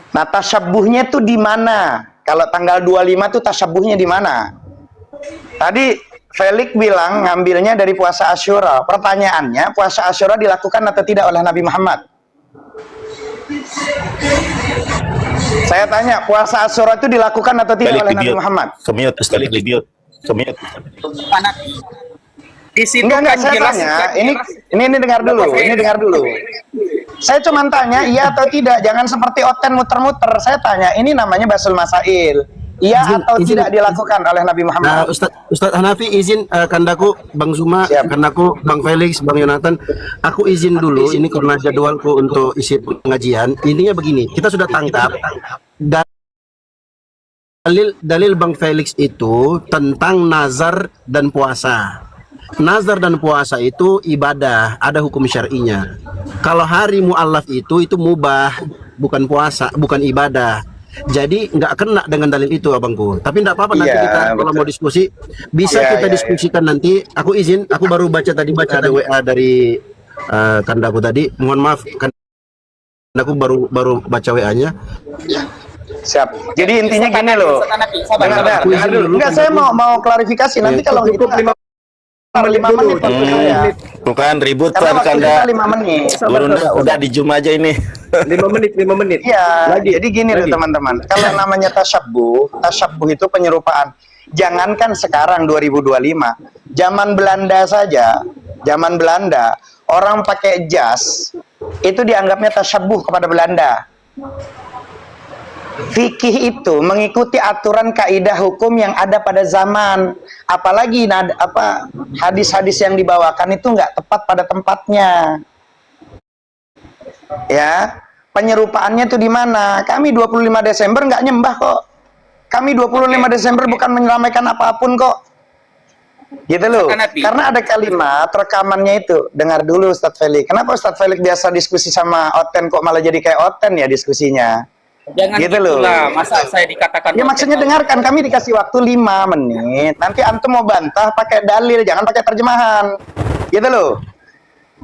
Nah, tasyabbuhnya itu di mana? Kalau tanggal 25 itu tasyabbuhnya di mana? Tadi Felix bilang ngambilnya dari puasa Asyura. Pertanyaannya, puasa Asyura dilakukan atau tidak oleh Nabi Muhammad? Saya tanya, puasa Asyura itu dilakukan atau tidak oleh Nabi Muhammad? Kemute, Ustaz, kemute. Di situ enggak, saya tanya, ini dengar dulu, Saya cuma tanya iya atau tidak, jangan seperti Oten muter-muter. Saya tanya, ini namanya basul masail. Iya atau tidak dilakukan oleh Nabi Muhammad? Ustaz Hanafi, izin kandaku, Bang Zuma, kandaku, Bang Felix, Bang Yonatan. Aku izin dulu, ini karena jadwalku untuk isi pengajian. Intinya begini, kita sudah tangkap dalil Bang Felix itu tentang nazar dan puasa. Nazar dan puasa itu ibadah, ada hukum syar'inya. Kalau hari mu'allaf itu mubah, bukan puasa, bukan ibadah. Jadi nggak kena dengan dalil itu, abangku. Tapi nggak apa-apa, nanti kita kalau mau diskusi bisa kita diskusikan nanti. Aku izin, aku baru baca ada WA dari kandaku tadi. Mohon maaf, kandaku baru baca WA-nya. Siap. Jadi intinya gini loh. Enggak, saya mau klarifikasi nanti kalau kita 5 menit. Bukan ribut kan Kanda. 5 menit. Udah di Zoom aja ini. 5 menit. Iya. Jadi gini loh teman-teman. Kalau namanya tasyabbuh itu penyerupaan. Jangankan sekarang 2025, zaman Belanda saja, orang pakai jas itu dianggapnya tasyabbuh kepada Belanda. Fikih itu mengikuti aturan kaidah hukum yang ada pada zaman, apalagi hadis-hadis yang dibawakan itu nggak tepat pada tempatnya. Ya, penyerupaannya itu di mana? Kami 25 Desember nggak nyembah kok. Kami 25 Desember bukan menyelamakan apapun kok. Gitu loh. Karena ada kalimat rekamannya itu. Dengar dulu Ustadz Felix. Kenapa Ustadz Felix biasa diskusi sama Oten kok malah jadi kayak Oten ya diskusinya? Jangan gitu loh. Masa saya dikatakan ya maksudnya dengarkan, kami dikasih waktu 5 menit. Nanti antum mau bantah pakai dalil, jangan pakai terjemahan. Gitu loh.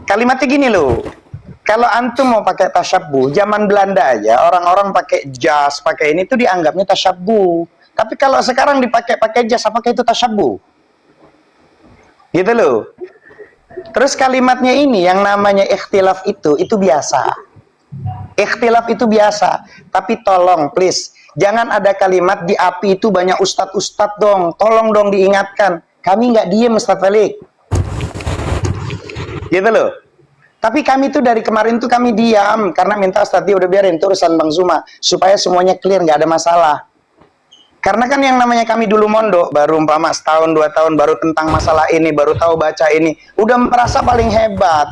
Kalimatnya gini loh. Kalau antum mau pakai tasyabbuh, zaman Belanda aja orang-orang pakai jas, pakai ini itu dianggapnya tasyabbuh. Tapi kalau sekarang dipakai jas, apakah itu tasyabbuh? Gitu loh. Terus kalimatnya ini yang namanya ikhtilaf itu biasa. Ikhtilaf itu biasa, tapi tolong please, jangan ada kalimat di API itu banyak ustadz-ustadz dong. Tolong dong diingatkan. Kami nggak diem Ustadz Felix. Gitu loh. Tapi kami tuh dari kemarin tuh kami diam karena minta Ustadz dia udah biarin itu urusan Bang Zuma supaya semuanya clear, nggak ada masalah. Karena kan yang namanya kami dulu mondok baru umpama setahun 2 tahun baru tentang masalah ini, baru tahu baca ini, udah merasa paling hebat.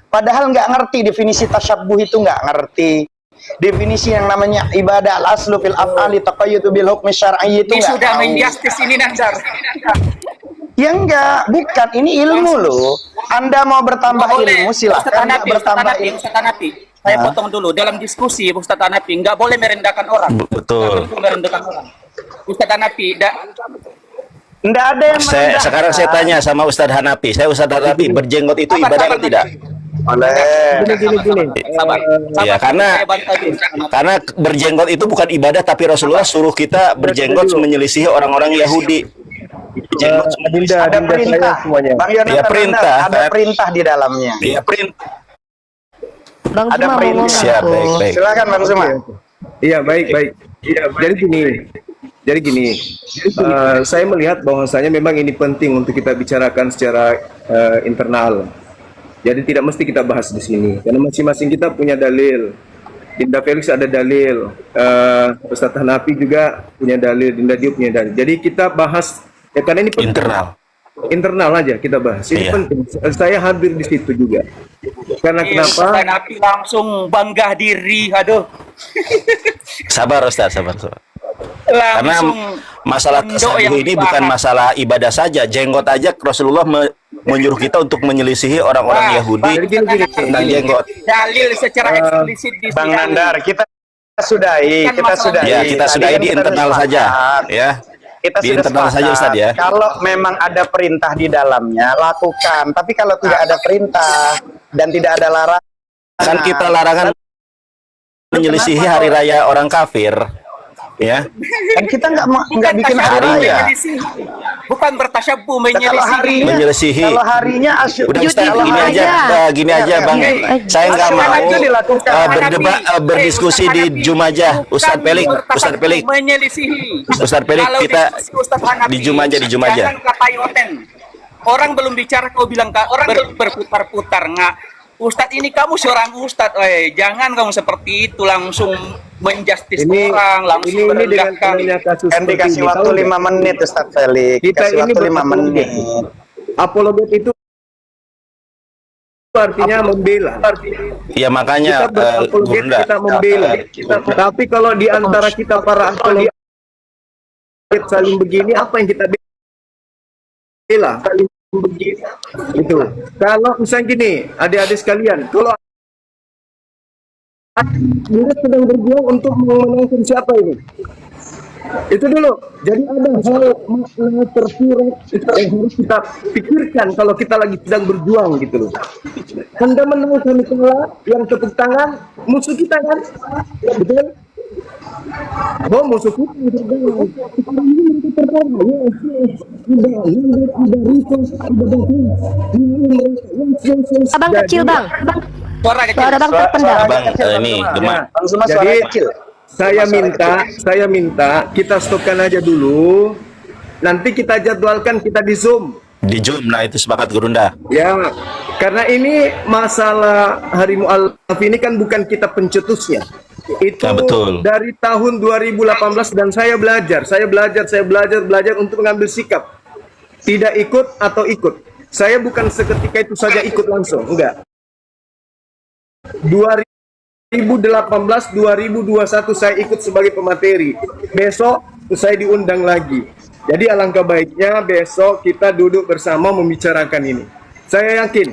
Padahal nggak ngerti definisi tasyabbuh itu, nggak ngerti definisi yang namanya ibadah al-aslu fil af'ali taqayyudu bil hukmi syar'i itu Ini nggak sudah tahu. menjustis ini Nandar. Ya enggak, bukan, ini ilmu loh. Anda mau bertambah ilmu silahkan, nggak bertambah ilmu. Ustadz Hanafi, saya potong dulu. Dalam diskusi Ustadz Hanafi nggak boleh merendahkan orang. Betul. Nggak boleh merendahkan orang. Ustadz Hanafi, Enggak ada yang Sekarang saya tanya sama Ustadz Hanafi. Ustadz Hanafi, berjenggot itu ibadah atau tidak? Boleh. Sabar. Ya, karena berjenggot itu bukan ibadah, tapi Rasulullah suruh kita berjenggot menyelisihi orang-orang Yahudi. Ada perintah, Bang Yonatan, Ya, perintah. ada perintah di dalamnya. Ya, perintah. Bang Ada Zuma mau perintah. ngomong Siap, tuh. baik. Silakan Bang Zuma. Iya, baik. Jadi gini, saya melihat bahwasanya memang ini penting untuk kita bicarakan secara internal. Jadi tidak mesti kita bahas di sini, karena masing-masing kita punya dalil. Dinda Felix ada dalil, Ustadz Hanafi juga punya dalil, Dinda Diop punya dalil. Jadi kita bahas, ya karena ini penting. Internal aja kita bahas. Ini penting. Saya hadir di situ juga. Karena kenapa? Ustadz Hanafi langsung bangga diri, aduh. Sabar Ustadz, sabar. Karena masalah tasyabbuh ini bukan masalah ibadah saja. Jenggot aja Rasulullah menyuruh kita untuk menyelisihi orang-orang Yahudi tentang jenggot. Dalil secara eksplisit di Bang Nandar, kita sudahi. Ya, kita sudahi di internal saja, ya. Kita Di sudah internal sepakat. saja Ustadz ya. Kalau memang ada perintah di dalamnya, lakukan. Tapi kalau tidak ada perintah dan tidak ada larangan, Kan kita larangan menyelisihi hari raya orang kafir. Ya. kan kita nggak bikin hari raya. Bukan bertasyabbuh Kalau harinya, Menyelisihi. kalau harinya asyik. Udah Ustaz, gini aja Bang. Saya nggak mau berdiskusi di Jumajah. Ustadz Pelik, kita di Jumajah, Jangan katai oten. Orang belum bicara kau bilang berputar-putar nggak. Ustadz ini kamu seorang ustadz, jangan kamu seperti itu langsung menjustis orang, langsung merendahkan. Kan dikasih waktu 5 menit Ustadz Felix. Kita ini 5 menit. Apologet itu artinya membela. Ya makanya Kita berapologet, Bunda. kita membela. Tapi kalau di antara kita para apologet saling begini, apa yang kita bela? Itu. Kalau misalnya gini, adik-adik sekalian, kalau dia sedang berjuang untuk memenangkan siapa ini? Itu dulu. Jadi ada hal makna tersirat yang harus kita pikirkan kalau kita lagi sedang berjuang gitu loh. Anda menang kami kalah, yang tepuk tangan musuh kita kan? Betul? Oh, musuh kita Abang kecil bang. Suara bang terpendam. Bang, ini Demak. Jadi saya minta kita stopkan aja dulu. Nanti kita jadwalkan kita di Zoom. Di Zoom, nah itu sepakat Gurunda. Ya, karena ini masalah Hari Mu'alaf ini kan bukan kita pencetusnya. Itu Ya, betul. dari tahun 2018 dan saya belajar untuk mengambil sikap. Tidak ikut atau ikut. Saya bukan seketika itu saja ikut langsung, enggak. 2018, 2021 saya ikut sebagai pemateri. Besok saya diundang lagi. Jadi alangkah baiknya besok kita duduk bersama membicarakan ini. Saya yakin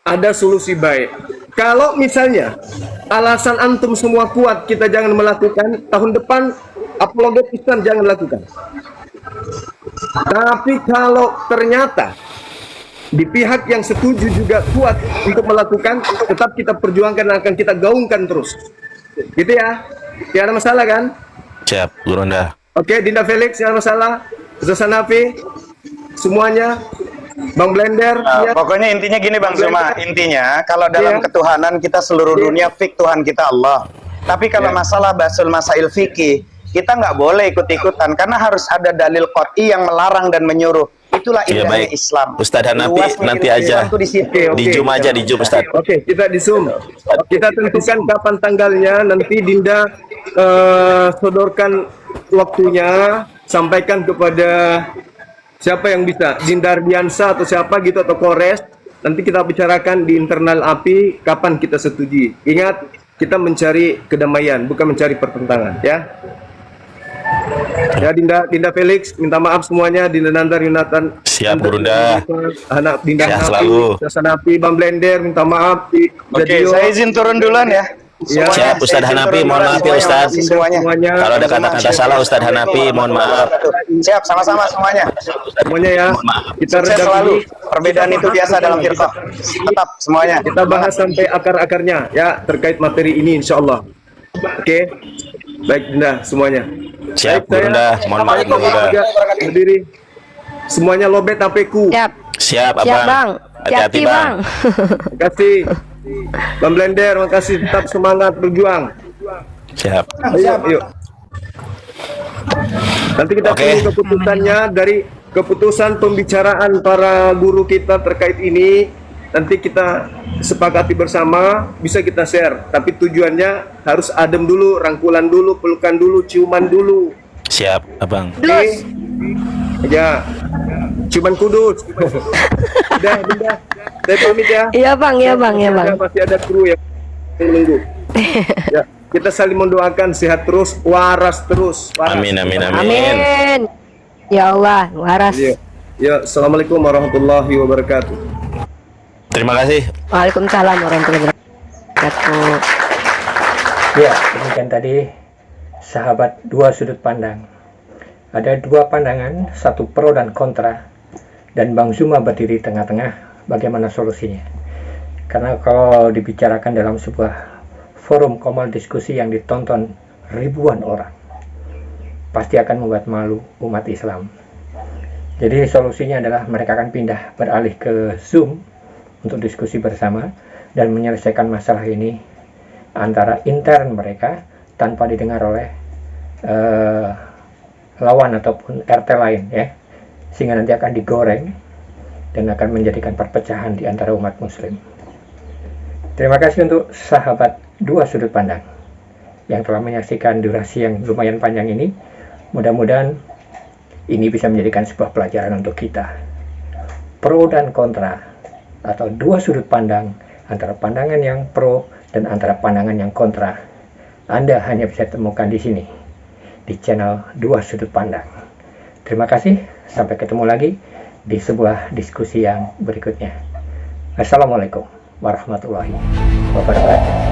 ada solusi baik. Kalau misalnya alasan antum semua kuat kita jangan melakukan, tahun depan apologet Islam jangan lakukan. Tapi kalau ternyata di pihak yang setuju juga kuat untuk melakukan, tetap kita perjuangkan dan akan kita gaungkan terus. Gitu ya? Tidak ada masalah kan? Siap, Gurunda. Oke, Dinda Felix, tidak ada masalah. Ustaz Hanafi, semuanya Bang Blender. Nah, pokoknya intinya gini Bang Zuma, intinya kalau dalam ketuhanan kita seluruh dunia fik Tuhan kita Allah. Tapi kalau masalah basul masail fikih, kita nggak boleh ikut-ikutan karena harus ada dalil qat'i yang melarang dan menyuruh. Itulah indahnya Islam. Ustadz Hanafi nanti aja di Zoom aja, di Zoom Ustadz. Oke, kita di Zoom. Kita tentukan kapan tanggalnya, nanti Dinda sodorkan waktunya, sampaikan kepada siapa yang bisa, Dinda Ardiansa atau siapa gitu, atau Kores. Nanti kita bicarakan di internal API kapan kita setujui. Ingat, kita mencari kedamaian, bukan mencari pertentangan, ya. Ya, Dinda Felix, minta maaf semuanya. Dinda Nandar, Yunatan. Siap, Burunda. Anak Dinda selalu. Hanafi, Bang Blender, minta maaf. Oke, saya izin turun duluan ya. Ya. Siap, Ustadz Hanafi, mohon maaf ya Ustadz. Semuanya. Kalau ada kata-kata salah Ustadz Hanafi, mohon maaf. Siap, sama-sama semuanya. Semuanya ya. Kita Sukses selalu. Perbedaan itu biasa dalam firqah. Tetap semuanya. Kita bahas sampai akar-akarnya ya terkait materi ini insya Allah. Oke. Baik Dinda semuanya. Siap, Burunda. Mohon maaf Burunda. Berdiri. Semuanya lobet HP-ku. Siap. Siap, Siap, Abang. Bang. Hati-hati, Bang. Terima kasih. Bang Blender, makasih, tetap semangat berjuang. Siap. Ayo. Nanti kita tunggu keputusannya dari keputusan pembicaraan para guru kita terkait ini. Nanti kita sepakati bersama, bisa kita share. Tapi tujuannya harus adem dulu, rangkulan dulu, pelukan dulu, ciuman dulu. Siap, Abang. Oke. Ya. Ciuman kudus. Udah. Saya pamit ya. Iya Bang, iya Bang, iya Bang. Masih ada kru yang menunggu. Ya, kita saling mendoakan sehat terus, waras terus. Waras. Amin. Amin. Ya Allah, waras. Ya, assalamualaikum warahmatullahi wabarakatuh. Terima kasih. Waalaikumsalam warahmatullahi wabarakatuh. Ya, demikian tadi sahabat dua sudut pandang. Ada dua pandangan, satu pro dan kontra, dan Bang Zuma berdiri tengah-tengah. Bagaimana solusinya? Karena kalau dibicarakan dalam sebuah forum komal diskusi yang ditonton ribuan orang, pasti akan membuat malu umat Islam. Jadi solusinya adalah mereka akan pindah beralih ke Zoom untuk diskusi bersama dan menyelesaikan masalah ini antara intern mereka tanpa didengar oleh lawan ataupun RT lain, ya, sehingga nanti akan digoreng dan akan menjadikan perpecahan di antara umat muslim. Terima kasih untuk sahabat dua sudut pandang yang telah menyaksikan durasi yang lumayan panjang ini. Mudah-mudahan ini bisa menjadikan sebuah pelajaran untuk kita. Pro dan kontra, atau dua sudut pandang antara pandangan yang pro dan antara pandangan yang kontra, Anda hanya bisa temukan di sini, di channel Dua Sudut Pandang. Terima kasih, sampai ketemu lagi di sebuah diskusi yang berikutnya. Assalamualaikum warahmatullahi wabarakatuh.